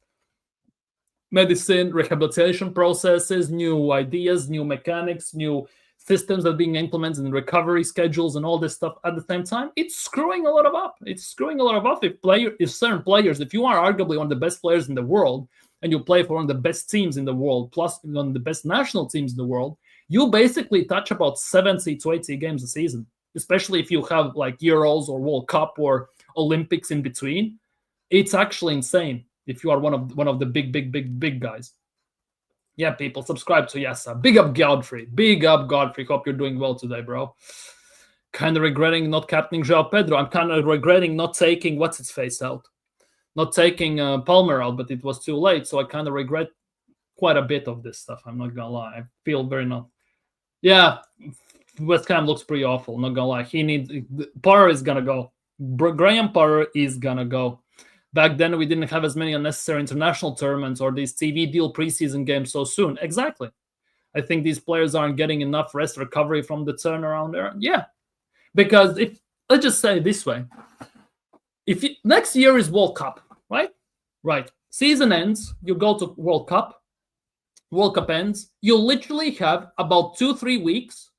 medicine, rehabilitation processes, new ideas, new mechanics, new systems that are being implemented and recovery schedules and all this stuff at the same time. It's screwing a lot of up. If certain players, if you are arguably one of the best players in the world and you play for one of the best teams in the world, plus one of the best national teams in the world, you basically touch about 70 to 80 games a season, especially if you have like Euros or World Cup or Olympics in between. It's actually insane if you are one of the big guys. Yeah, people, subscribe to Yassa. Big up Godfrey. Big up Godfrey. Hope you're doing well today, bro. Kind of regretting not captaining João Pedro. I'm kind of regretting not taking what's-its-face out. Not taking Palmer out, but it was too late. So I kind of regret quite a bit of this stuff. I'm not going to lie. I feel very not. Yeah, West Ham looks pretty awful. Not going to lie. Potter is going to go. Graham Potter is going to go. Back then, we didn't have as many unnecessary international tournaments or these TV deal preseason games so soon. Exactly. I think these players aren't getting enough rest recovery from the turnaround there. Yeah. Because if, let's just say it this way, if next year is World Cup, right? Right. Season ends, you go to World Cup ends, you literally have about 2-3 weeks,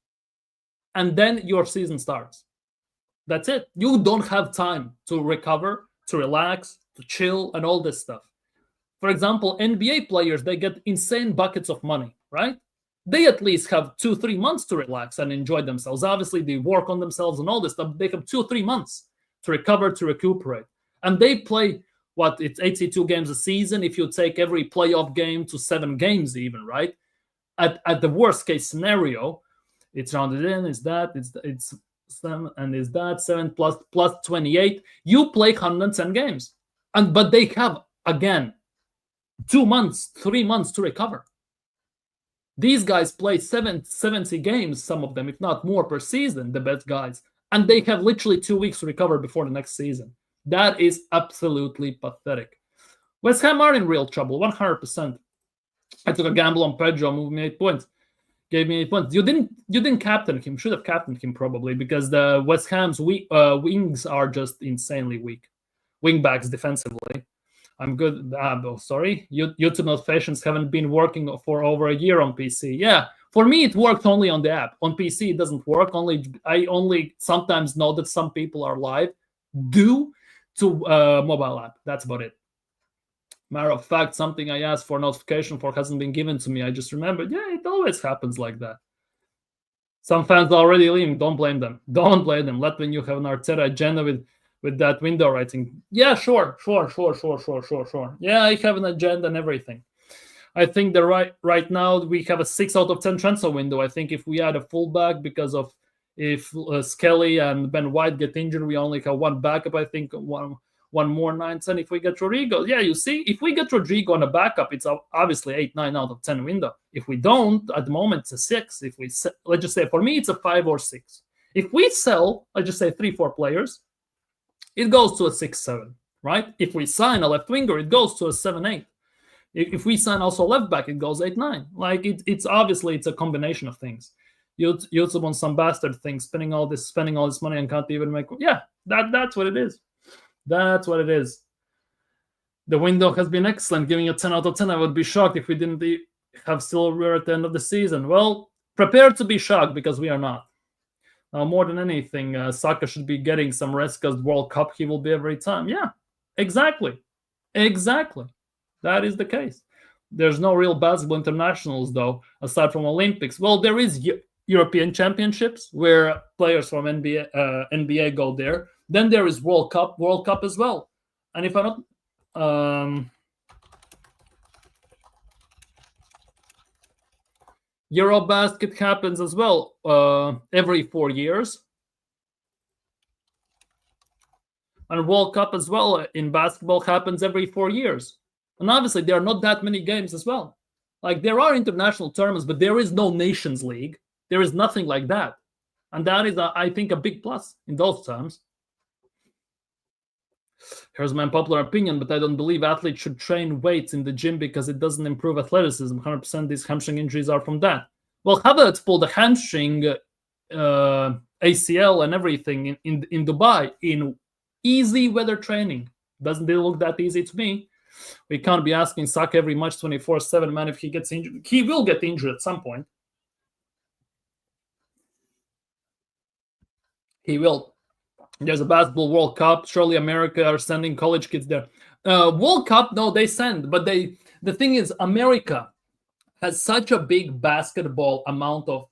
and then your season starts. That's it. You don't have time to recover, to relax, to chill, and all this stuff. For example, NBA players, they get insane buckets of money, right? They at least have 2-3 months to relax and enjoy themselves. Obviously, they work on themselves and all this stuff. They have 2-3 months to recover, to recuperate. And they play, it's 82 games a season. If you take every playoff game to 7 games even, right? At the worst case scenario, it's rounded in, it's 7, and is that 7 plus 28? You play 110 games. But they have, again, 2 months, 3 months to recover. These guys play 70 games, some of them, if not more, per season, the best guys. And they have literally 2 weeks to recover before the next season. That is absolutely pathetic. West Ham are in real trouble, 100%. I took a gamble on Pedro, moved me 8 points. Gave me 8 points. You didn't captain him. Should have captained him probably, because the West Ham's wings are just insanely weak. Wing backs defensively. I'm good. Sorry. YouTube notifications haven't been working for over a year on PC. Yeah, for me it worked only on the app. On PC it doesn't work. I only sometimes know that some people are live due to mobile app. That's about it. Matter of fact, something I asked for notification for hasn't been given to me. I just remembered. Yeah, it always happens like that. Some fans are already leaving. Don't blame them. Don't blame them. Let when you have an Arteta agenda with that window writing. Yeah, sure. Yeah, I have an agenda and everything. I think that right now we have a 6 out of 10 transfer window. I think if we add a fullback, because of if Skelly and Ben White get injured, we only have one backup. I think one more 9-10 if we get Rodrigo. Yeah, you see, if we get Rodrigo on a backup, it's obviously 8-9 out of 10 window. If we don't, at the moment it's a 6. If we let's just say, for me it's a 5 or 6. If we sell, let's just say 3-4 players, it goes to a 6-7, right? If we sign a left winger, it goes to a 7-8. If we sign also left back, it goes 8-9. Like it's obviously it's a combination of things. YouTube on some bastard thing, spending all this money and can't even make. Yeah, that's what it is. That's what it is. The window has been excellent, giving a 10 out of 10. I would be shocked if we didn't have silverware at the end of the season. Well, prepare to be shocked, because we are not. More than anything, Saka should be getting some rest, because World Cup he will be every time. Yeah, exactly. That is the case. There's no real basketball internationals, though, aside from Olympics. Well, there is European Championships, where players from NBA go there. Then there is World Cup as well. And if I'm not... Eurobasket happens as well every 4 years. And World Cup as well in basketball happens every 4 years. And obviously, there are not that many games as well. Like, there are international tournaments, but there is no Nations League. There is nothing like that. And that is, I think, a big plus in those terms. Here's my unpopular opinion, but I don't believe athletes should train weights in the gym because it doesn't improve athleticism. 100% these hamstring injuries are from that. Well, Havertz pulled a hamstring, ACL and everything in Dubai in easy weather training. Doesn't it look that easy to me? We can't be asking Saka every match 24/7, man. If he gets injured, he will get injured at some point. He will. There's a basketball World Cup. Surely America are sending college kids there. World Cup, no, they send. But the thing is, America has such a big basketball amount of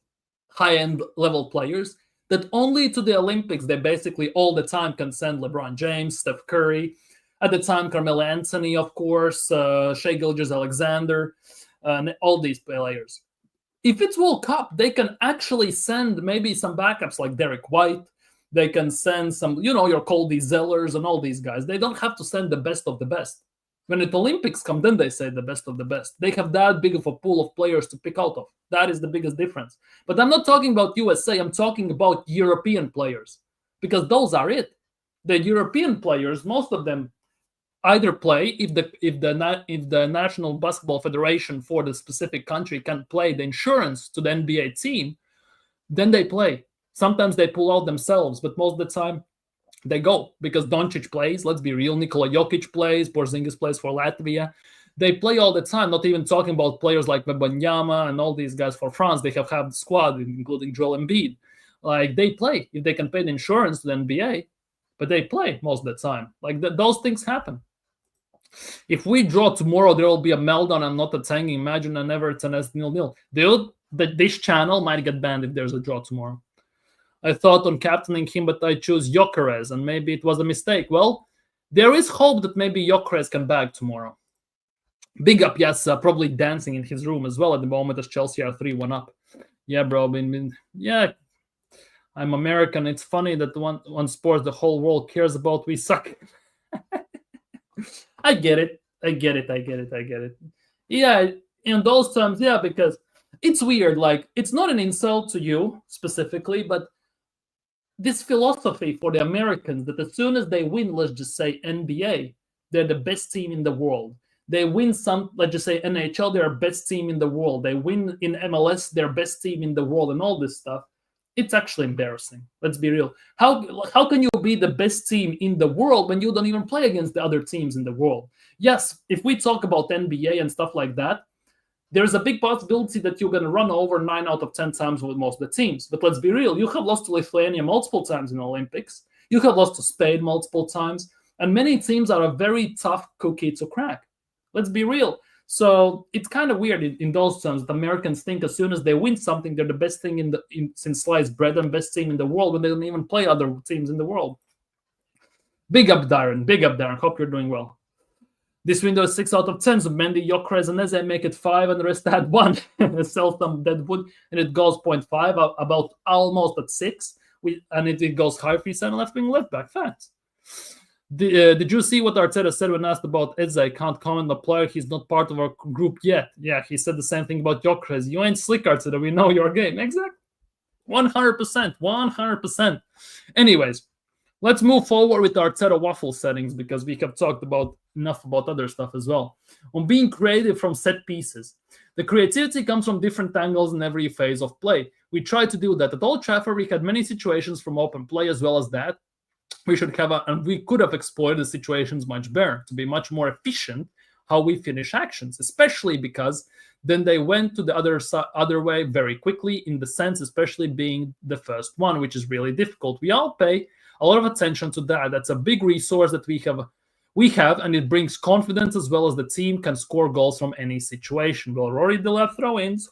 high-end level players that only to the Olympics they basically all the time can send LeBron James, Steph Curry, at the time Carmelo Anthony, of course, Shai Gilgeous-Alexander, and all these players. If it's World Cup, they can actually send maybe some backups like Derek White. They can send some, your Cody Zellers and all these guys. They don't have to send the best of the best. When the Olympics come, then they say the best of the best. They have that big of a pool of players to pick out of. That is the biggest difference. But I'm not talking about USA. I'm talking about European players, because those are it. The European players, most of them, either play if the National Basketball Federation for the specific country can play the insurance to the NBA team, then they play. Sometimes they pull out themselves, but most of the time they go because Doncic plays. Let's be real. Nikola Jokic plays. Porzingis plays for Latvia. They play all the time. Not even talking about players like Wembanyama and all these guys for France. They have had the squad, including Joel Embiid. Like they play if they can pay the insurance to the NBA, but they play most of the time. Like those things happen. If we draw tomorrow, there will be a meltdown. I'm not attacking. Imagine an Everton as 0-0. Dude, this channel might get banned if there's a draw tomorrow. I thought on captaining him, but I chose Gyökeres, and maybe it was a mistake. Well, there is hope that maybe Gyökeres can bag tomorrow. Big up, yes, probably dancing in his room as well at the moment as Chelsea are 3-1 up. Yeah, bro. Yeah, I'm American. It's funny that one sport the whole world cares about, we suck. I get it. Yeah, in those terms, yeah, because it's weird. Like, it's not an insult to you specifically, but this philosophy for the Americans that as soon as they win, let's just say NBA, they're the best team in the world. They win some, let's just say NHL, they're best team in the world. They win in MLS, they're best team in the world, and all this stuff. It's actually embarrassing. Let's be real. How can you be the best team in the world when you don't even play against the other teams in the world? Yes, if we talk about NBA and stuff like that, there's a big possibility that you're going to run over 9 out of 10 times with most of the teams. But let's be real. You have lost to Lithuania multiple times in the Olympics. You have lost to Spain multiple times. And many teams are a very tough cookie to crack. Let's be real. So it's kind of weird in those terms that Americans think as soon as they win something, they're the best thing since sliced bread and best team in the world when they don't even play other teams in the world. Big up, Darren. Big up, Darren. Hope you're doing well. This window is 6 out of 10. So Mendy, Gyökeres, and Eze make it 5, and the rest add 1. Sell some deadwood, and it goes 0.5, about almost at 6. And it goes high for center, left wing, left back. Facts. Did you see what Arteta said when asked about Eze? I can't comment on the player. He's not part of our group yet. Yeah, he said the same thing about Gyökeres. You ain't slick, Arteta. We know your game. Exactly. 100%. 100%. Anyways, let's move forward with Arteta waffle settings because we have talked about enough about other stuff as well. On being creative from set pieces. The creativity comes from different angles in every phase of play. We tried to do that. At Old Trafford, we had many situations from open play as well as that. We could have exploited the situations much better to be much more efficient how we finish actions, especially because then they went to the other way very quickly in the sense, especially being the first one, which is really difficult. We all pay a lot of attention to that. That's a big resource that we have, and it brings confidence as well as the team can score goals from any situation. Well, Rory the left throw-ins.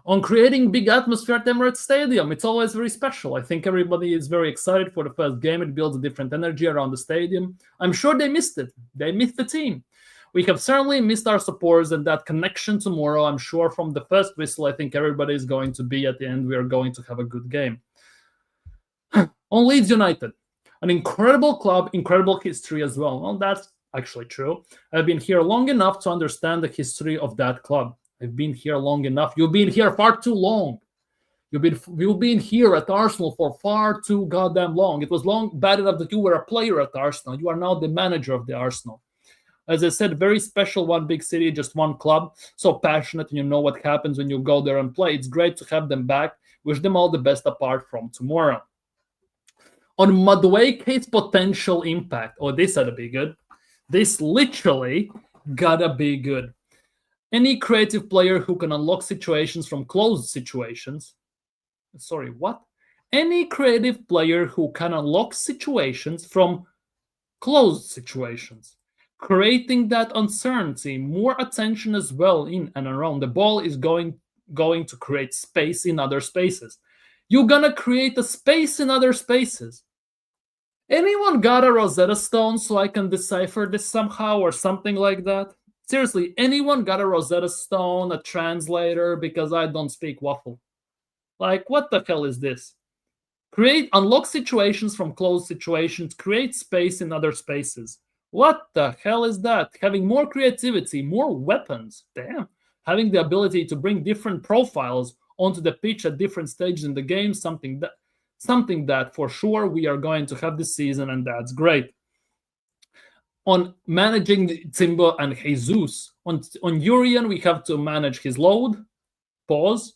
On creating big atmosphere at Emirates Stadium, it's always very special. I think everybody is very excited for the first game. It builds a different energy around the stadium. I'm sure they missed it. They missed the team. We have certainly missed our supporters and that connection tomorrow. I'm sure from the first whistle, I think everybody is going to be at the end. We are going to have a good game. On Leeds United, an incredible club, incredible history as well. Well, that's actually true. I've been here long enough to understand the history of that club. I've been here long enough. You've been here far too long. You've been here at Arsenal for far too goddamn long. It was bad enough that you were a player at Arsenal. You are now the manager of the Arsenal. As I said, very special, one big city, just one club. So passionate, and you know what happens when you go there and play. It's great to have them back. Wish them all the best apart from tomorrow. On Madueke's potential impact. Oh, this ought to be good. This literally gotta be good. Any creative player who can unlock situations from closed situations. Sorry, what? Any creative player who can unlock situations from closed situations. Creating that uncertainty, more attention as well in and around. The ball is going to create space in other spaces. You're going to create a space in other spaces. Anyone got a Rosetta Stone so I can decipher this somehow or something like that? Seriously, anyone got a Rosetta Stone, a translator, because I don't speak waffle? Like, what the hell is this? Unlock situations from closed situations, create space in other spaces. What the hell is that? Having more creativity, more weapons. Damn. Having the ability to bring different profiles onto the pitch at different stages in the game, something that for sure we are going to have this season, and that's great. on managing Timber and Jesus. On Urian, we have to manage his load. Pause.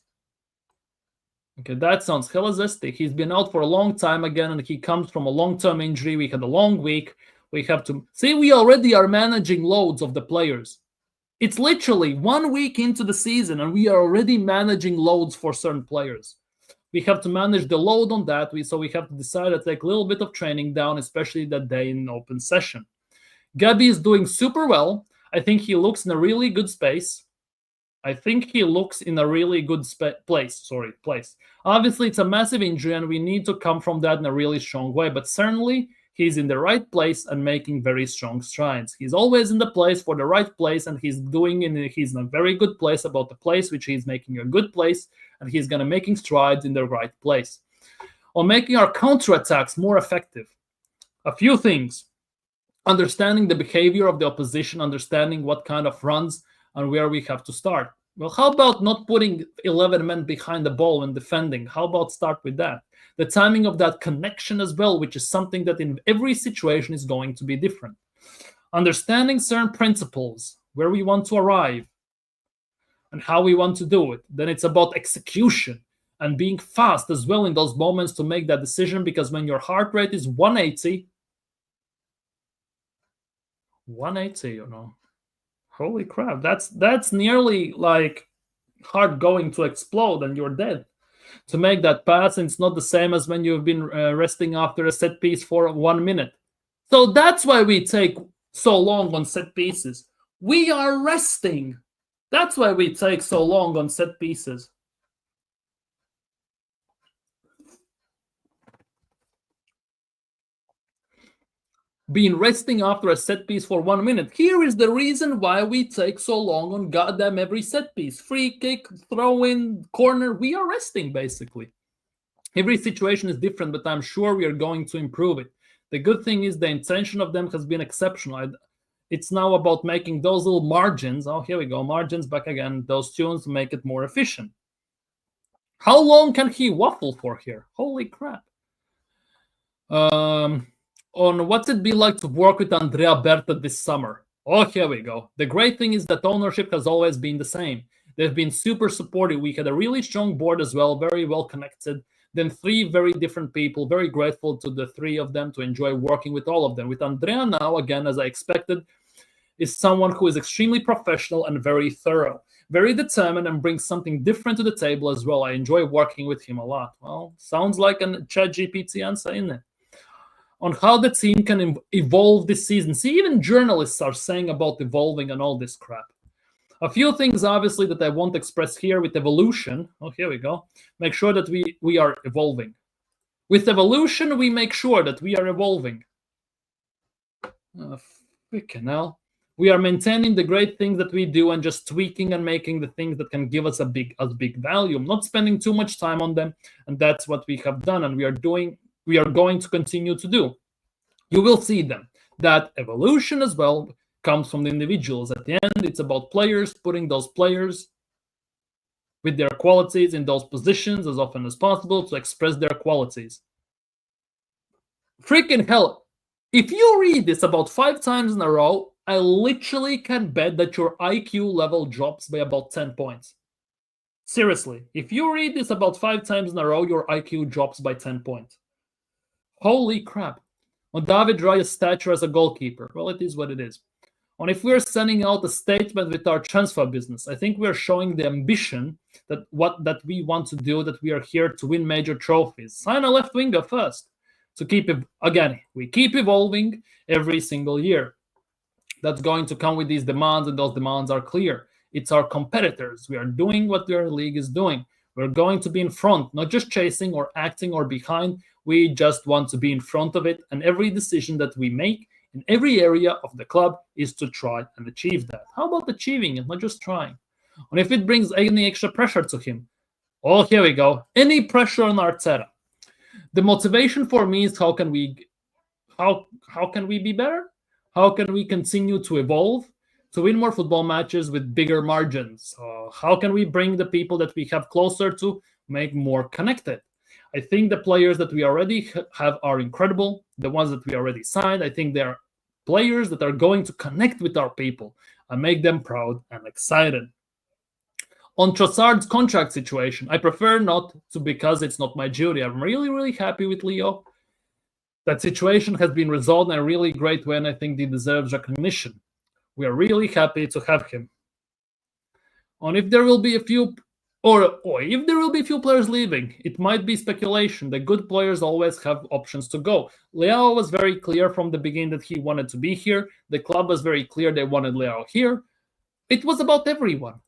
Okay, that sounds hella zesty. He's been out for a long time again, and he comes from a long-term injury. We had a long week. We have to see. We already are managing loads of the players. It's literally 1 week into the season, and we are already managing loads for certain players. We have to manage the load on that. So we have to decide to take a little bit of training down, especially that day in open session. Gabi is doing super well. I think he looks in a really good space. Place. Obviously, it's a massive injury, and we need to come from that in a really strong way. But certainly, he's in the right place and making very strong strides. He's always in the place for the right place, and he's in a very good place about the place, which he's making a good place, and he's going to making strides in the right place. On making our counterattacks more effective, a few things. Understanding the behavior of the opposition, understanding what kind of runs and where we have to start. Well, how about not putting 11 men behind the ball when defending? How about start with that? The timing of that connection as well, which is something that in every situation is going to be different. Understanding certain principles, where we want to arrive, and how we want to do it. Then it's about execution and being fast as well in those moments to make that decision, because when your heart rate is 180, holy crap, that's nearly like heart going to explode and you're dead. To make that pass, and it's not the same as when you've been resting after a set piece for 1 minute. So that's why we take so long on set pieces. We are resting. That's why we take so long on set pieces. Being resting after a set piece for 1 minute. Here is the reason why we take so long on goddamn every set piece. Free kick, throw in, corner. We are resting, basically. Every situation is different, but I'm sure we are going to improve it. The good thing is the intention of them has been exceptional. It's now about making those little margins. Oh, here we go. Margins back again. Those tunes to make it more efficient. How long can he waffle for here? Holy crap. On what's it be like to work with Andrea Berta this summer? Oh, here we go. The great thing is that ownership has always been the same. They've been super supportive. We had a really strong board as well, very well connected. Then 3 very different people, very grateful to the 3 of them to enjoy working with all of them. With Andrea now, again, as I expected, is someone who is extremely professional and very thorough, very determined, and brings something different to the table as well. I enjoy working with him a lot. Well, sounds like a ChatGPT answer, isn't it? On how the team can evolve this season. See, even journalists are saying about evolving and all this crap. A few things, obviously, that I won't express here with evolution. Oh, here we go. Make sure that we are evolving. With evolution, we make sure that we are evolving. Freaking hell. We are maintaining the great things that we do and just tweaking and making the things that can give us a big value. Not spending too much time on them, and that's what we have done, and we are going to continue to do. You will see them. That evolution as well comes from the individuals. At the end, it's about players, putting those players with their qualities in those positions as often as possible to express their qualities. Freaking hell. If you read this about 5 times in a row, I literally can bet that your IQ level drops by about 10 points. Seriously, if you read this about 5 times in a row, your IQ drops by 10 points. Holy crap. On David Raya's stature as a goalkeeper. Well, it is what it is. On if we're sending out a statement with our transfer business, I think we're showing the ambition that we want to do, that we are here to win major trophies. Sign a left winger first. To keep it, again, we keep evolving every single year. That's going to come with these demands, and those demands are clear. It's our competitors. We are doing what their league is doing. We're going to be in front, not just chasing or acting or behind. We just want to be in front of it, and every decision that we make in every area of the club is to try and achieve that. How about achieving it, not just trying? And if it brings any extra pressure to him, oh, here we go. Any pressure on Arteta. The motivation for me is how can we be better? How can we continue to evolve, to win more football matches with bigger margins? How can we bring the people that we have closer to, make more connected? I think the players that we already have are incredible. The ones that we already signed, I think they're players that are going to connect with our people and make them proud and excited. On Trossard's contract situation, I prefer not to because it's not my duty. I'm really, really happy with Leo. That situation has been resolved in a really great way, and I think he deserves recognition. We are really happy to have him. On if there will be a few, or if there will be a few players leaving, it might be speculation. The good players always have options to go. Leo was very clear from the beginning that he wanted to be here. The club was very clear they wanted Leo here. It was about everyone.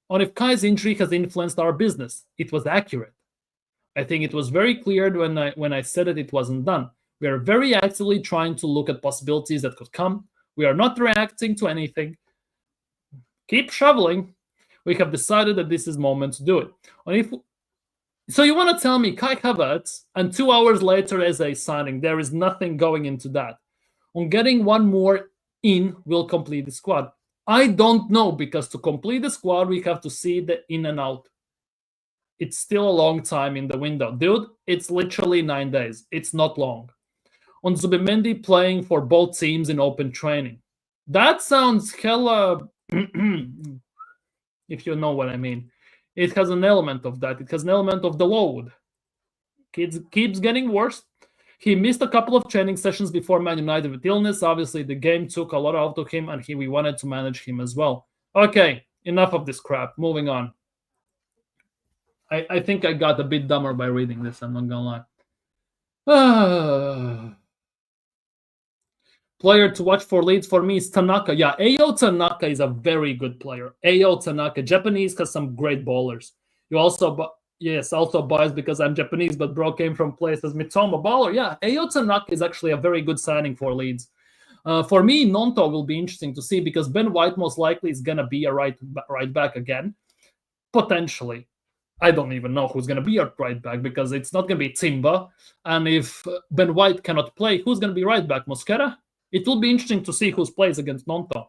On if Kai's injury has influenced our business, it was accurate. I think it was very clear when I said it wasn't done. We are very actively trying to look at possibilities that could come. We are not reacting to anything. Keep shoveling. We have decided that this is moment to do it. So you want to tell me Kai Havertz and 2 hours later as a signing, there is nothing going into that. On getting one more in will complete the squad. I don't know, because to complete the squad, we have to see the in and out. It's still a long time in the window. Dude, it's literally 9 days. It's not long. On Zubimendi playing for both teams in open training. That sounds hella... if you know what I mean. It has an element of that. It has an element of the load. Keeps getting worse. He missed a couple of training sessions before Man United with illness. Obviously, the game took a lot out of him, and we wanted to manage him as well. Okay, enough of this crap. Moving on. I think I got a bit dumber by reading this, I'm not gonna lie. Player to watch for Leeds for me is Tanaka. Yeah, Ayo Tanaka is a very good player. Ayo Tanaka. Japanese has some great bowlers. You also... also biased because I'm Japanese, but bro came from places. Mitoma baller. Yeah, Ayo Tanaka is actually a very good signing for Leeds. For me, Nonto will be interesting to see because Ben White most likely is going to be a right back again. Potentially. I don't even know who's going to be a right back because it's not going to be Timba. And if Ben White cannot play, who's going to be right back? Mosquera? It will be interesting to see who plays against Nonto.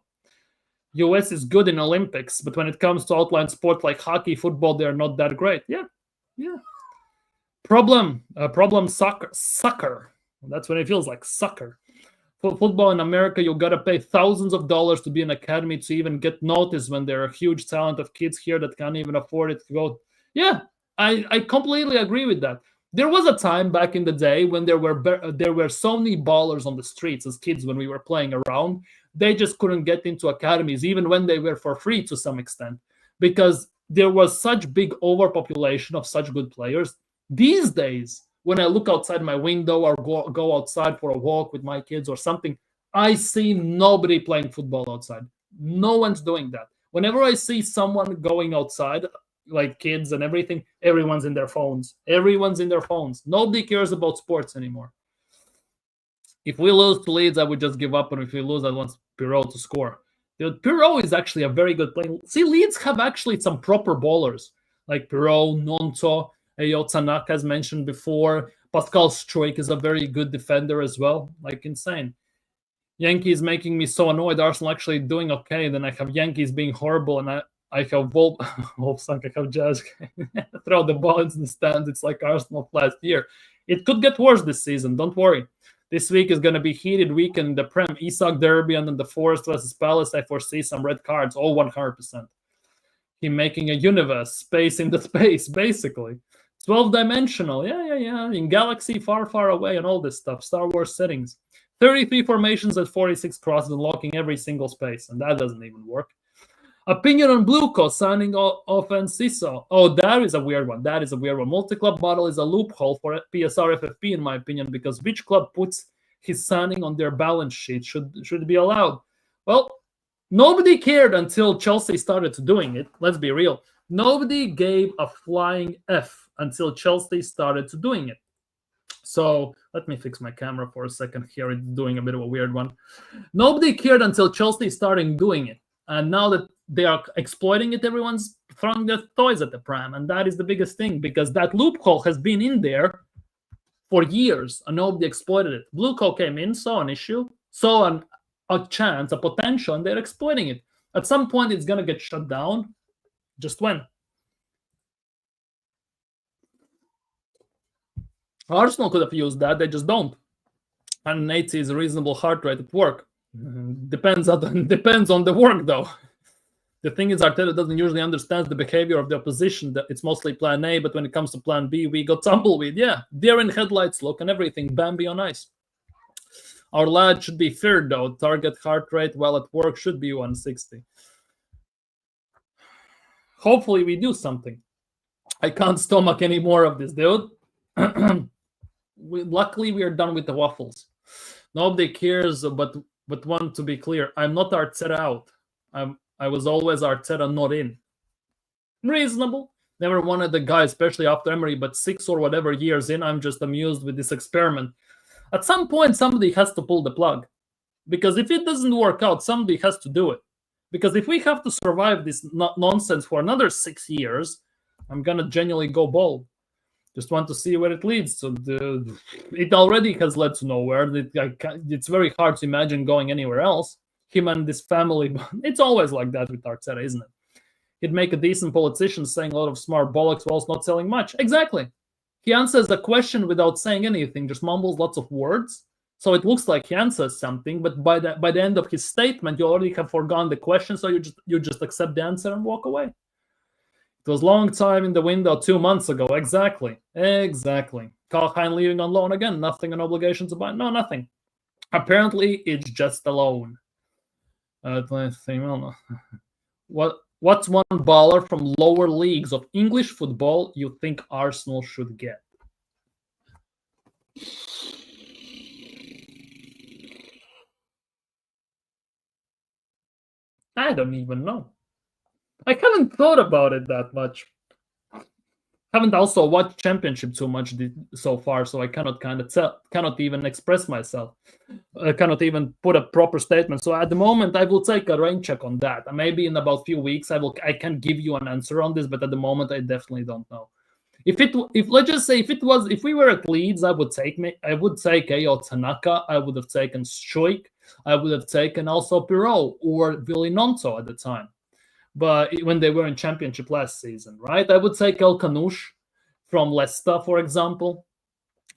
US is good in Olympics, but when it comes to outline sport like hockey, football, they're not that great. Yeah. Problem soccer. That's what it feels like, soccer. For football in America, you got to pay thousands of dollars to be an academy to even get noticed when there are huge talent of kids here that can't even afford it to go. Yeah, I completely agree with that. There was a time back in the day when there were so many ballers on the streets as kids when we were playing around. They just couldn't get into academies, even when they were for free to some extent, because there was such big overpopulation of such good players. These days, when I look outside my window or go outside for a walk with my kids or something, I see nobody playing football outside. No one's doing that. Whenever I see someone going outside, like kids and everything, everyone's in their phones. Nobody cares about sports anymore. If we lose to Leeds, I would just give up, and if we lose, I want Pirot to score. Pirot is actually a very good player. See, Leeds have actually some proper bowlers, like Pirot, Nonto, Ayo Tanaka, as mentioned before. Pascal Struijk is a very good defender as well, like insane. Yankees making me so annoyed. Arsenal actually doing okay. Then I have Yankees being horrible, and I have Wolfsang, I have Jazz throw the ball into the stands. It's like Arsenal last year. It could get worse this season. Don't worry. This week is going to be heated weekend in the Prem. Isak Derby and then the Forest versus Palace. I foresee some red cards, all 100%. Him making a universe, space in the space, basically. 12-dimensional, yeah. In galaxy far, far away and all this stuff. Star Wars settings. 33 formations at 46 crosses, unlocking every single space. And that doesn't even work. Opinion on Blueco signing off Enciso. Oh, that is a weird one. Multi-club model is a loophole for PSR FFP, in my opinion, because which club puts his signing on their balance sheet should be allowed? Well, nobody cared until Chelsea started doing it. Let's be real. Nobody gave a flying F until Chelsea started doing it. So let me fix my camera for a second here. It's doing a bit of a weird one. Nobody cared until Chelsea started doing it. And now that they are exploiting it, everyone's throwing their toys at the pram. And that is the biggest thing, because that loophole has been in there for years and nobody exploited it. Blueco came in, saw an issue, saw a chance, a potential, and they're exploiting it. At some point, it's going to get shut down. Just when? Arsenal could have used that. They just don't. 180 is a reasonable heart rate at work. Depends on the work, though. The thing is, Arteta doesn't usually understand the behavior of the opposition. It's mostly plan A, but when it comes to plan B, we got tumbleweed. Yeah, deer in headlights look and everything. Bambi on ice. Our lad should be feared, though. Target heart rate while at work should be 160. Hopefully we do something. I can't stomach any more of this, dude. Luckily, we are done with the waffles. Nobody cares, but want to be clear, I'm not Arteta out. I was always Arteta not in. Reasonable. Never wanted the guy, especially after Emery, but 6 or whatever years in, I'm just amused with this experiment. At some point, somebody has to pull the plug. Because if it doesn't work out, somebody has to do it. Because if we have to survive this nonsense for another 6 years, I'm going to genuinely go bold. Just want to see where it leads. So it already has led to nowhere. It's very hard to imagine going anywhere else. Him and this family, it's always like that with Arteta, isn't it? He'd make a decent politician saying a lot of smart bollocks whilst not selling much. Exactly. He answers the question without saying anything, just mumbles lots of words. So it looks like he answers something, but by the end of his statement, you already have forgotten the question, so you just accept the answer and walk away. It was long time in the window 2 months ago. Exactly. Carl Hein leaving on loan again. Nothing on obligation to buy. No, nothing. Apparently, it's just a loan. What's one baller from lower leagues of English football you think Arsenal should get? I don't even know. I haven't thought about it that much. Haven't also watched Championship too much so far, so I cannot even express myself. I cannot even put a proper statement. So at the moment, I will take a rain check on that. Maybe in about a few weeks, I can give you an answer on this, but at the moment, I definitely don't know. Let's just say if we were at Leeds, I would take Ayo Tanaka. I would have taken Struijk. I would have taken also Pirou or Villinonto at the time. But when they were in Championship last season, right? I would take El Kanouche from Leicester, for example.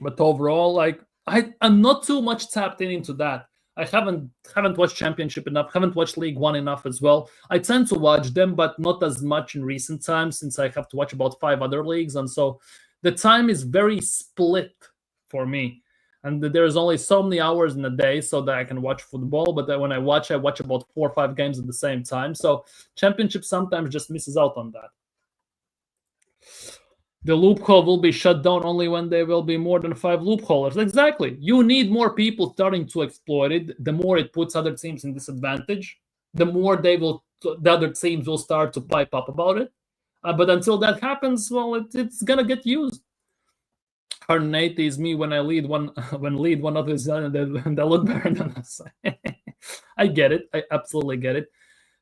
But overall, I'm not too much tapped into that. I haven't watched Championship enough, haven't watched League One enough as well. I tend to watch them, but not as much in recent times since I have to watch about 5 other leagues. And so the time is very split for me. And there's only so many hours in a day so that I can watch football. But when I watch about 4 or 5 games at the same time. So Championship sometimes just misses out on that. The loophole will be shut down only when there will be more than 5 loopholers. Exactly. You need more people starting to exploit it. The more it puts other teams in disadvantage, the more the other teams will start to pipe up about it. But until that happens, well, it's gonna get used. 180 is me when lead one others and they look better than us. I get it. I absolutely get it.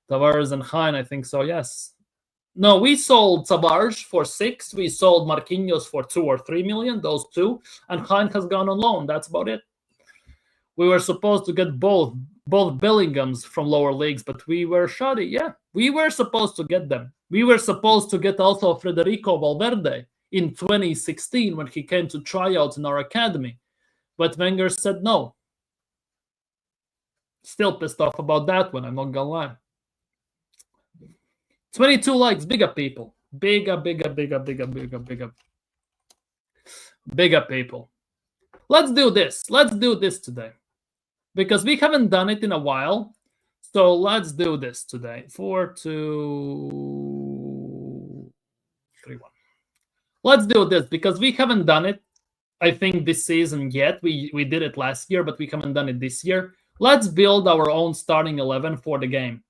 Tavares and Hein, I think so, yes. No, we sold Tavares for 6. We sold Marquinhos for 2 or 3 million, those 2. And Hein has gone on loan. That's about it. We were supposed to get both Bellinghams from lower leagues, but we were shoddy. Yeah, we were supposed to get them. We were supposed to get also Federico Valverde in 2016 when he came to try out in our academy. But Wenger said no. Still pissed off about that one, I'm not gonna lie. 22 likes, big up people. Big up people. Let's do this today. Because we haven't done it in a while. So let's do this today. 4, 2, 3, 1. Let's do this because we haven't done it, I think, this season yet. We did it last year, but we haven't done it this year. Let's build our own starting 11 for the game.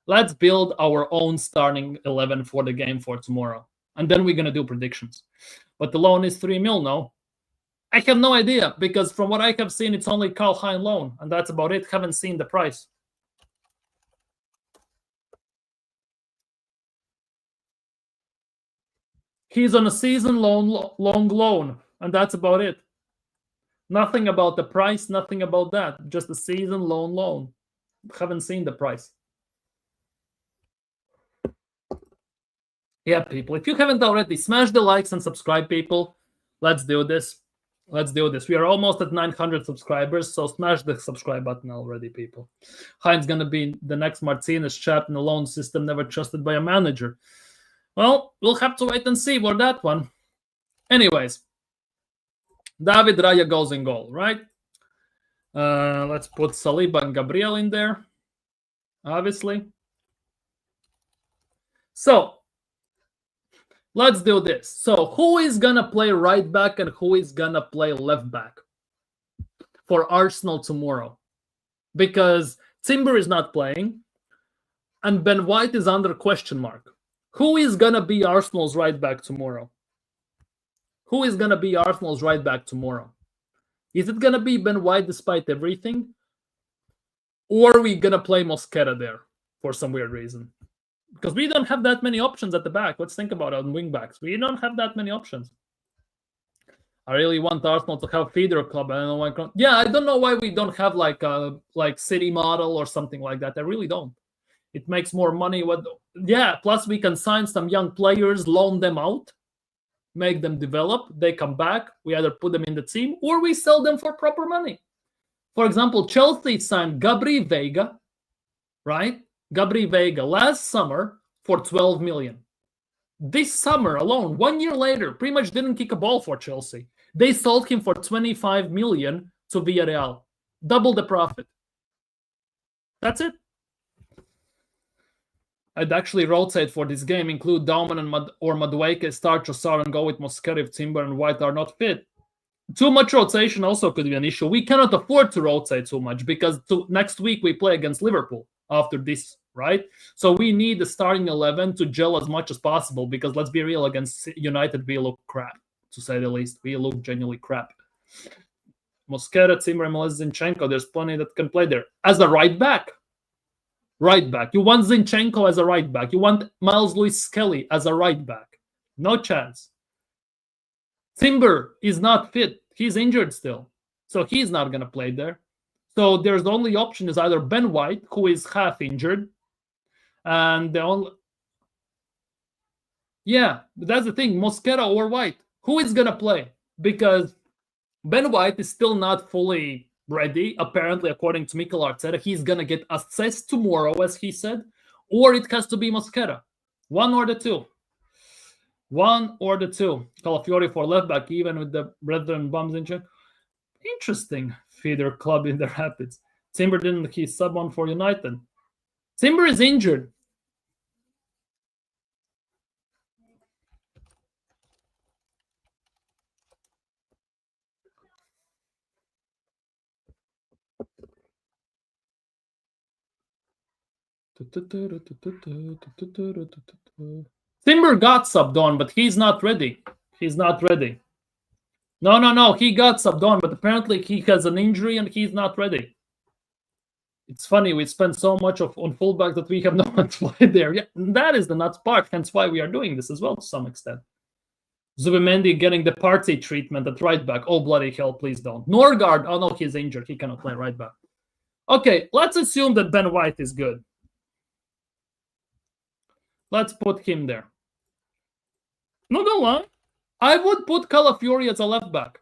Let's build our own starting 11 for the game for tomorrow. And then we're going to do predictions. But the loan is 3 mil now. I have no idea because from what I have seen, it's only Carl Hein loan. And that's about it. Haven't seen the price. He's on a season long loan. And that's about it. Nothing about the price, nothing about that. Just a season loan. Haven't seen the price. Yeah, people, if you haven't already, smash the likes and subscribe, people. Let's do this. Let's do this. We are almost at 900 subscribers, so smash the subscribe button already, people. Heinz gonna be the next Martinez, trapped in a loan system, never trusted by a manager. Well, we'll have to wait and see for that one. Anyways, David Raya goes in goal, right? Let's put Saliba and Gabriel in there, obviously. So, let's do this. So, who is going to play right back and who is going to play left back for Arsenal tomorrow? Because Timber is not playing and Ben White is under question mark. Who is going to be Arsenal's right back tomorrow? Who is going to be Arsenal's right back tomorrow? Is it going to be Ben White despite everything? Or are we going to play Mosquera there for some weird reason? Because we don't have that many options at the back. Let's think about it on wing backs. We don't have that many options. I really want Arsenal to have feeder club. I don't know why. Yeah, I don't know why we don't have like a city model or something like that. I really don't. It makes more money. Yeah, plus we can sign some young players, loan them out, make them develop. They come back. We either put them in the team or we sell them for proper money. For example, Chelsea signed Gabri Veiga, right? Gabri Veiga last summer for 12 million. This summer alone, 1 year later, pretty much didn't kick a ball for Chelsea. They sold him for 25 million to Villarreal. Double the profit. That's it. I'd actually rotate for this game, include Dauman and or Madueke, start Trossard and go with Mosquera if Timber and White are not fit. Too much rotation also could be an issue. We cannot afford to rotate too much because next week we play against Liverpool after this, right? So we need the starting 11 to gel as much as possible because let's be real, against United we look crap, to say the least. We look genuinely crap. Mosquera, Timber, and Zinchenko, there's plenty that can play there. As a right back. Right back. You want Zinchenko as a right back. You want Miles Lewis-Skelly as a right back. No chance. Timber is not fit. He's injured still. So he's not going to play there. So there's the only option is either Ben White, who is half injured. And the only... Yeah, but that's the thing. Mosquera or White. Who is going to play? Because Ben White is still not fully ready. Apparently, according to Mikel Arteta, he's going to get assessed tomorrow, as he said. Or it has to be Mosquera. One or the two. One or the two. Calafiori for left back, even with the brethren bums in check. Interesting feeder club in the Rapids. Timber didn't he sub on for United? Timber is injured. Timber got subbed on, but he's not ready. He's not ready. No. He got subbed on, but apparently he has an injury and he's not ready. It's funny, we spend so much on fullback that we have no one to play there. Yeah, that is the nuts part, hence why we are doing this as well to some extent. Zubimendi getting the party treatment at right back. Oh, bloody hell, please don't. Norgard, oh no, he's injured. He cannot play right back. Okay, let's assume that Ben White is good. Let's put him there. No, don't lie. I would put Calafiori as a left back.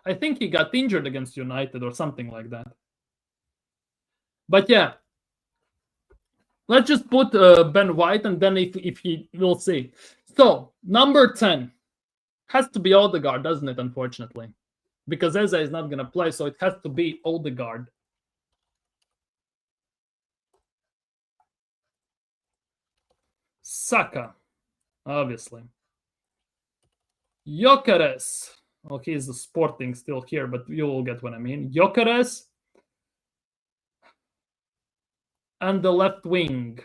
I think he got injured against United or something like that. But yeah, let's just put Ben White, and then if he, we'll see. So, number 10 has to be Odegaard, doesn't it, unfortunately? Because Eze is not going to play, so it has to be Odegaard. Saka, obviously. Gyökeres. Well, he's the Sporting still here, but you will get what I mean. Gyökeres. And the left wing.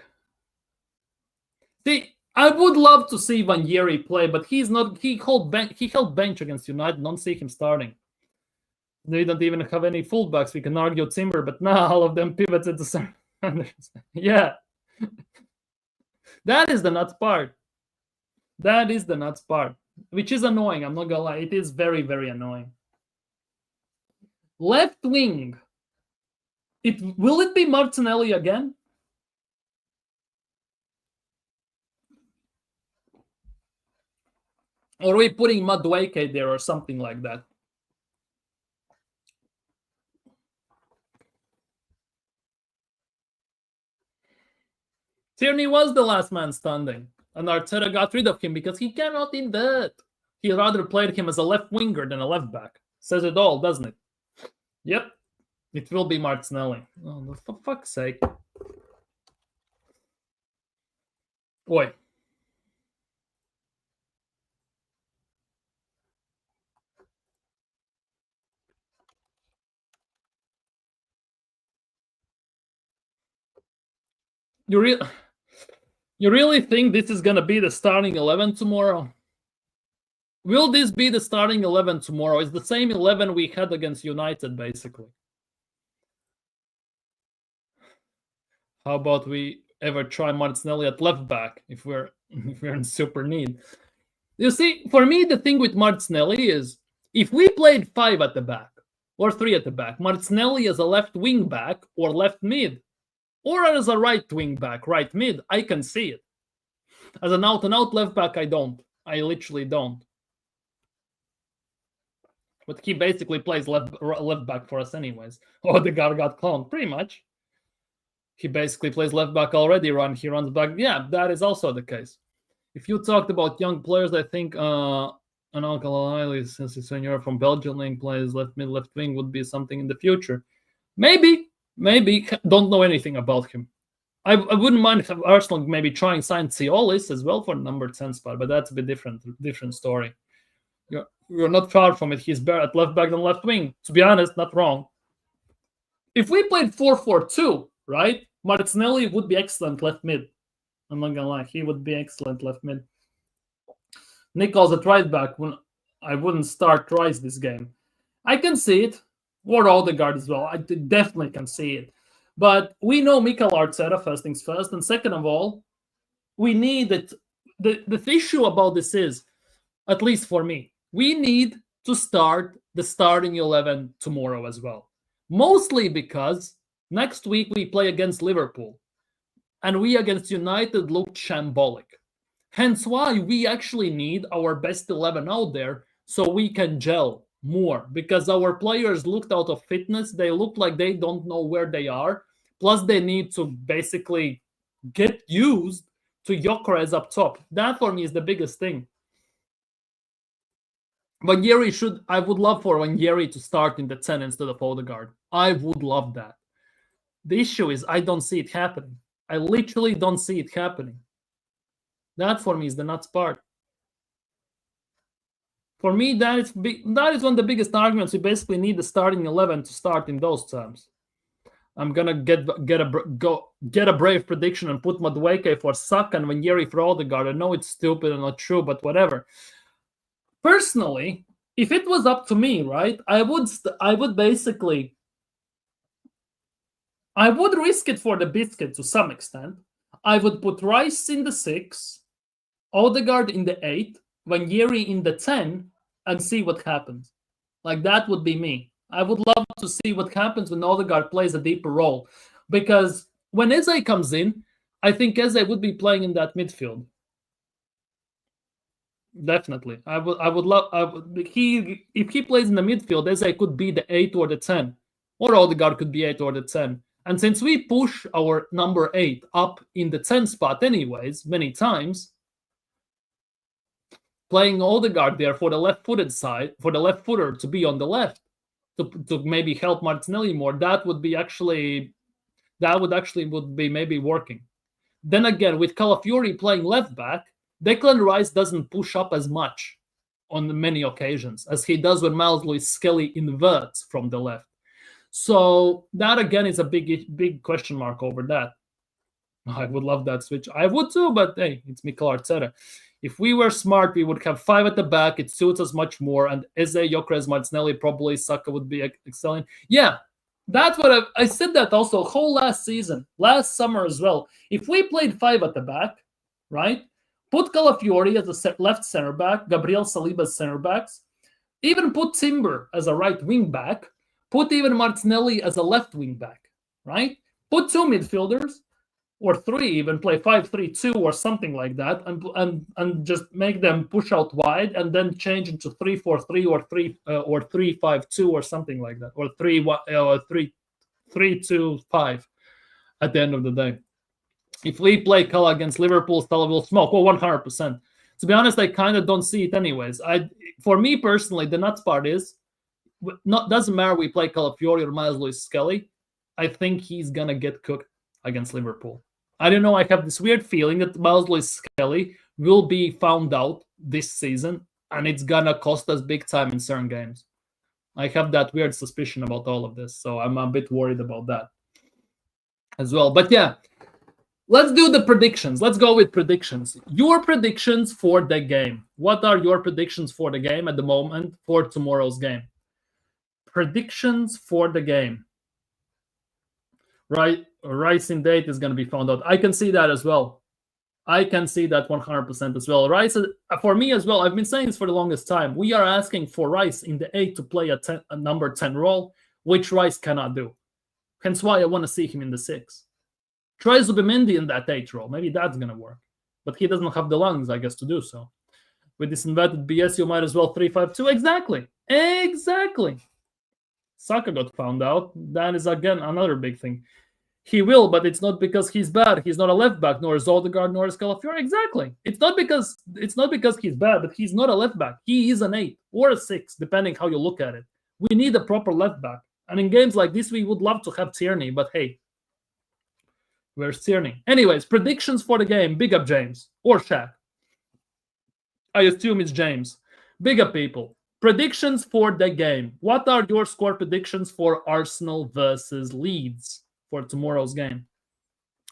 See, I would love to see Vanieri play, but he's not. He held bench against United. Don't see him starting. They don't even have any fullbacks. We can argue Timber, but now all of them pivots at the center. Yeah. That is the nuts part. That is the nuts part. Which is annoying. I'm not gonna lie. It is very, very annoying. Left wing Will it be Martinelli again? Or are we putting Madueke there or something like that? Tierney was the last man standing, and Arteta got rid of him because he cannot invert. He rather played him as a left winger than a left back. Says it all, doesn't it? Yep, it will be Martinelli. Oh, for fuck's sake. Oi. You really think this is going to be the starting 11 tomorrow? Will this be the starting 11 tomorrow? It's the same 11 we had against United, basically. How about we ever try Martinelli at left back if we're in super need? You see, for me, the thing with Martinelli is if we played 5 at the back or 3 at the back, Martinelli as a left wing back or left mid, or as a right wing back, right mid, I can see it. As an out-and-out left back, I don't. I literally don't. But he basically plays left back for us anyways. Odegaard got cloned, pretty much. He basically plays left back already, he runs back. Yeah, that is also the case. If you talked about young players, I think Anal since he's senior from Belgium and plays left mid, left wing, would be something in the future. Maybe. Don't know anything about him. I wouldn't mind if Arsenal maybe trying sign Siolis as well for number 10 spot, but that's a bit different story. You're not far from it. He's better at left back than left wing. To be honest, not wrong. If we played 4-4-2, right, Martinelli would be excellent left mid. I'm not gonna lie, he would be excellent left mid. Nichols at right back. I wouldn't start Rice this game. I can see it. Or Odegaard as well. I definitely can see it. But we know Mikel Arteta, first things first. And second of all, we need it. The issue about this is, at least for me, we need to start the starting 11 tomorrow as well. Mostly because next week we play against Liverpool. And we against United looked shambolic. Hence why we actually need our best 11 out there so we can gel more, because our players looked out of fitness. They look like they don't know where they are. Plus, they need to basically get used to Gyökeres up top. That for me is the biggest thing. I would love for Wanjeri to start in the 10 instead of Odegaard. I would love that. The issue is I don't see it happening. I literally don't see it happening. That for me is the nuts part. For me, that is one of the biggest arguments. We basically need the starting 11 to start in those terms. I'm gonna get a brave prediction and put Madueke for Saka and Wanjeri for Odegaard. I know it's stupid and not true, but whatever. Personally, if it was up to me, right, I would risk it for the biscuit to some extent. I would put Rice in the 6, Odegaard in the 8, Wanjeri in the 10, and see what happens. Like, that would be me. I would love to see what happens when Odegaard plays a deeper role. Because when Eze comes in, I think Eze would be playing in that midfield. Definitely. If he plays in the midfield, Eze could be the 8 or the 10. Or Odegaard could be 8 or the 10. And since we push our number 8 up in the 10 spot anyways, many times, playing Odegaard there for the left-footed side, for the left footer to be on the left, to maybe help Martinelli more, that would be maybe working. Then again, with Calafiori playing left back, Declan Rice doesn't push up as much on many occasions as he does when Miles Lewis-Skelly inverts from the left. So that again is a big question mark over that. I would love that switch. I would too, but hey, it's Mikel Arteta. If we were smart, we would have 5 at the back. It suits us much more. And Eze, Gyökeres, Martinelli, probably Saka would be excelling. Yeah, that's what I said that also whole last season, last summer as well. If we played 5 at the back, right? Put Calafiori as a left center back, Gabriel Saliba as center backs, even put Timber as a right wing back, put even Martinelli as a left wing back, right? Put 2 midfielders or 3, even play 5-3-2 or something like that, and just make them push out wide, and then change into 3-4-3 or 3-5-2 or something like that, or 3-2-5 at the end of the day. If we play Kala against Liverpool, Salah will smoke. Well, 100%. To be honest, I kind of don't see it anyways. For me personally, the nuts part is, doesn't matter we play Calafiori or Miles Lewis Skelly. I think he's gonna get cooked against Liverpool. I don't know. I have this weird feeling that Miles Lewis Skelly will be found out this season, and it's gonna cost us big time in certain games. I have that weird suspicion about all of this, so I'm a bit worried about that as well. But yeah, let's do the predictions. Let's go with predictions. Your predictions for the game. What are your predictions for the game at the moment for tomorrow's game? Predictions for the game. Right, Rising date is going to be found out. I can see that as well. I can see that 100% as well. Rice, for me as well, I've been saying this for the longest time. We are asking for Rice in the 8 to play a number 10 role, which Rice cannot do. Hence why I want to see him in the 6. Try Zubimendi in that 8 role. Maybe that's going to work. But he doesn't have the lungs, I guess, to do so. With this inverted BS, you might as well 3-5-2. Exactly. Saka got found out. That is, again, another big thing. He will, but it's not because he's bad. He's not a left back, nor is Odegaard, nor is Calafiori. Exactly. It's not because he's bad, but he's not a left back. He is an 8 or a 6, depending how you look at it. We need a proper left back. And in games like this, we would love to have Tierney, but hey, where's Tierney? Anyways, predictions for the game. Big up James or Shaq. I assume it's James. Big up people. Predictions for the game. What are your score predictions for Arsenal versus Leeds for tomorrow's game?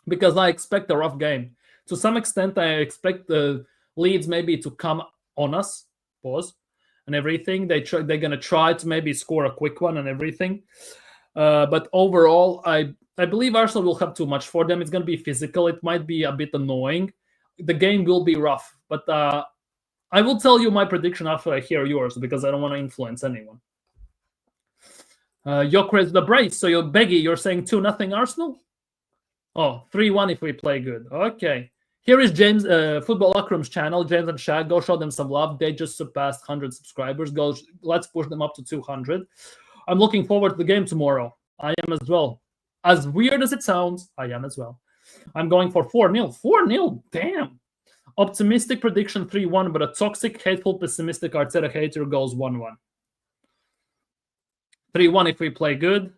Because I expect a rough game. To some extent, I expect the Leeds maybe to come on us, and everything. They're going to try to maybe score a quick one and everything. But overall, I believe Arsenal will have too much for them. It's going to be physical. It might be a bit annoying. The game will be rough. But I will tell you my prediction after I hear yours, because I don't want to influence anyone. Gyökeres the brace. So you're saying 2-0 Arsenal? Oh, 3-1 if we play good. Okay. Here is James, Football Akram's channel, James and Shaq. Go show them some love. They just surpassed 100 subscribers. Let's push them up to 200. I'm looking forward to the game tomorrow. I am as well. As weird as it sounds, I am as well. I'm going for 4-0. 4-0? Damn. Optimistic prediction 3-1, but a toxic, hateful, pessimistic Arteta hater goes 1-1. 3-1 if we play good.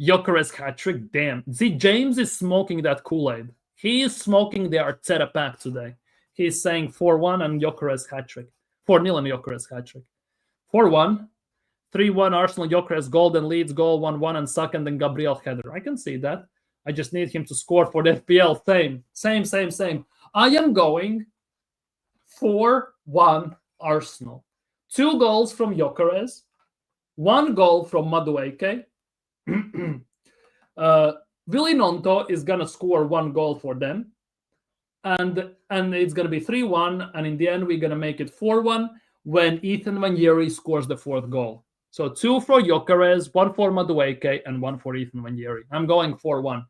Gyökeres hat-trick, damn. See, James is smoking that Kool-Aid. He is smoking the Arteta pack today. He's saying 4-1 and Gyökeres hat-trick. 4-0 and Gyökeres hat-trick. 4-1. 3-1 Arsenal, Gyökeres goal, then Leeds goal, 1-1, and second, then Gabriel header. I can see that. I just need him to score for the FPL. Same. I am going 4-1 Arsenal. 2 goals from Gyökeres. 1 goal from Madueke. Willy Gnonto is going to score 1 goal for them. And it's going to be 3-1. And in the end, we're going to make it 4-1 when Ethan Nwaneri scores the 4th goal. So 2 for Gyökeres, 1 for Madueke, and 1 for Ethan Nwaneri. I'm going 4-1.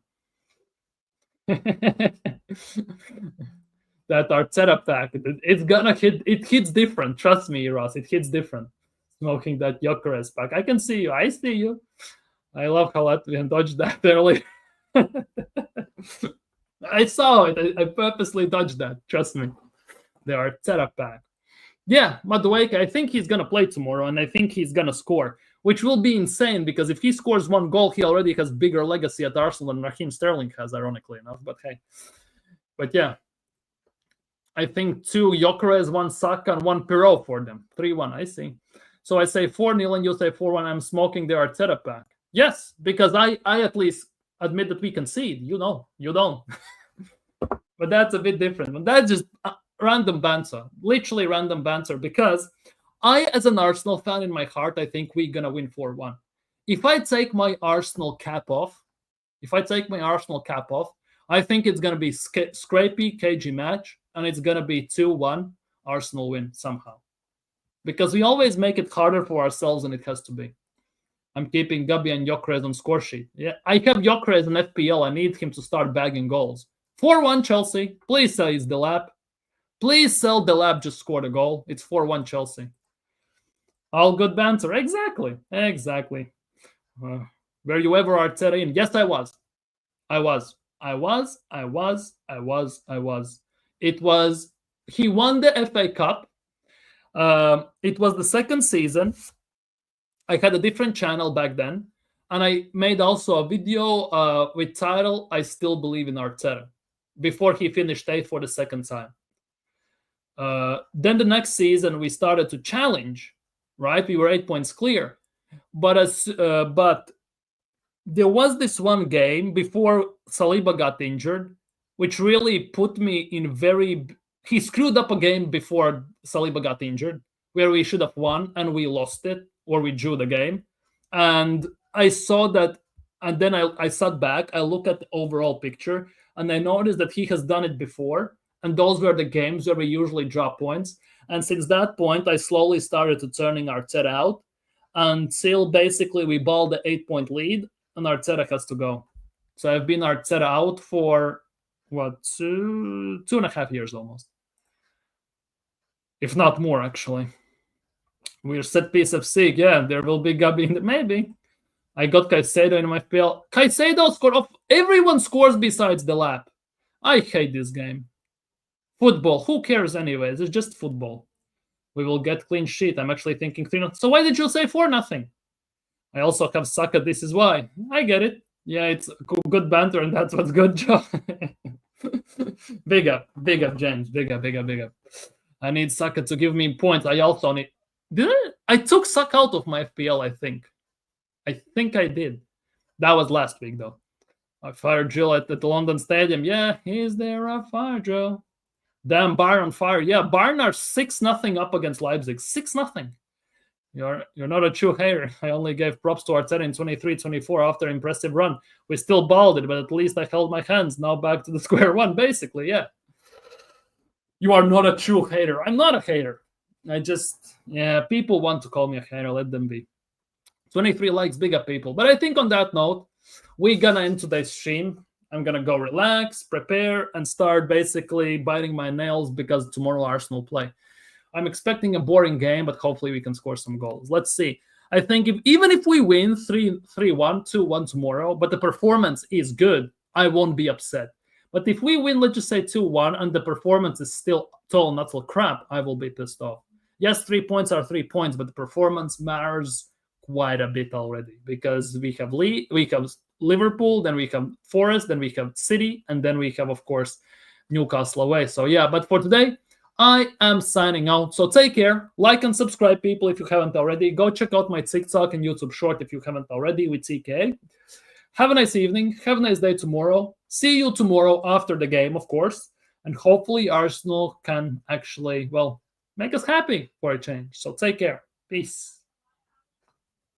That Arteta pack, it's gonna hit. It hits different. Trust me, Ross. It hits different. Smoking that Gyökeres pack. I can see you. I see you. I love how Latvian dodged that early. I saw it. I purposely dodged that. Trust me. The Arteta pack. Yeah, Madueke, I think he's going to play tomorrow, and I think he's going to score, which will be insane, because if he scores 1 goal, he already has bigger legacy at Arsenal than Raheem Sterling has, ironically enough. But hey. But yeah. I think 2 Gyökeres, 1 Saka, and 1 Pirot for them. 3-1, I see. So I say 4-0, and you say 4-1. I'm smoking the Arteta pack. Yes, because I at least admit that we concede. You know, you don't. But that's a bit different. And that's just random banter. Literally random banter. Because I, as an Arsenal fan in my heart, I think we're going to win 4-1. If I take my Arsenal cap off, I think it's going to be scrapey, cagey match. And it's going to be 2-1 Arsenal win somehow. Because we always make it harder for ourselves than it has to be. I'm keeping Gabi and Gyökeres on score sheet. Yeah, I have Gyökeres in FPL. I need him to start bagging goals. 4-1 Chelsea. Please sell his Delap. Please sell Delap. Just scored a goal. It's 4-1 Chelsea. All good banter. Exactly. Were you ever Arteta in? Yes, I was. It was, he won the FA Cup. It was the second season. I had a different channel back then, and I made also a video with title, I Still Believe in Arteta, before he finished 8th for the second time. Then the next season, we started to challenge, right? We were 8 points clear. But there was this one game before Saliba got injured, which really put me in very... He screwed up a game before Saliba got injured, where we should have won, and we lost it, or we drew the game. And I saw that, and then I sat back, I looked at the overall picture, and I noticed that he has done it before, and those were the games where we usually drop points. And since that point, I slowly started to turning Arteta out, until basically we balled the 8-point lead, and Arteta has to go. So I've been Arteta out for, what, two and a half years almost. If not more, actually. We're set piece of Sig. Yeah, there will be Gabi in the... Maybe. I got Caicedo in my FPL. Caicedo scored off. Everyone scores besides the lap. I hate this game. Football. Who cares anyways? It's just football. We will get clean sheet. I'm actually thinking 3-0. So why did you say 4-0? I also have Saka. This is why. I get it. Yeah, it's good banter, and that's what's good, Joe. Big up, James. Big up. I need Saka to give me points. I also need... I took Saka out of my FPL, I think. I did. That was last week, though. I fired Jill at the London Stadium. Yeah, is there a fire, Joe? Damn, Bayern on fire. Yeah, Bayern are 6-0 up against Leipzig. 6-0. You're not a true hater. I only gave props to Arteta in 23-24 after impressive run. We still balled it, but at least I held my hands. Now back to the square one, basically, yeah. You are not a true hater. I'm not a hater. People want to call me a hater. Let them be. 23 likes, big up, people. But I think on that note, we're going to end today's stream. I'm going to go relax, prepare, and start basically biting my nails because tomorrow Arsenal play. I'm expecting a boring game, but hopefully we can score some goals. Let's see. I think even if we win 3-1, 2-1 tomorrow, but the performance is good, I won't be upset. But if we win, let's just say 2-1, and the performance is still total nutsel crap, I will be pissed off. Yes, 3 points are 3 points, but the performance matters quite a bit already because we have Liverpool, then we have Forest, then we have City, and then we have, of course, Newcastle away. So yeah, but for today, I am signing out. So take care. Like and subscribe, people, if you haven't already. Go check out my TikTok and YouTube short if you haven't already with TK. Have a nice evening. Have a nice day tomorrow. See you tomorrow after the game, of course. And hopefully Arsenal can actually, make us happy for a change. So take care. Peace.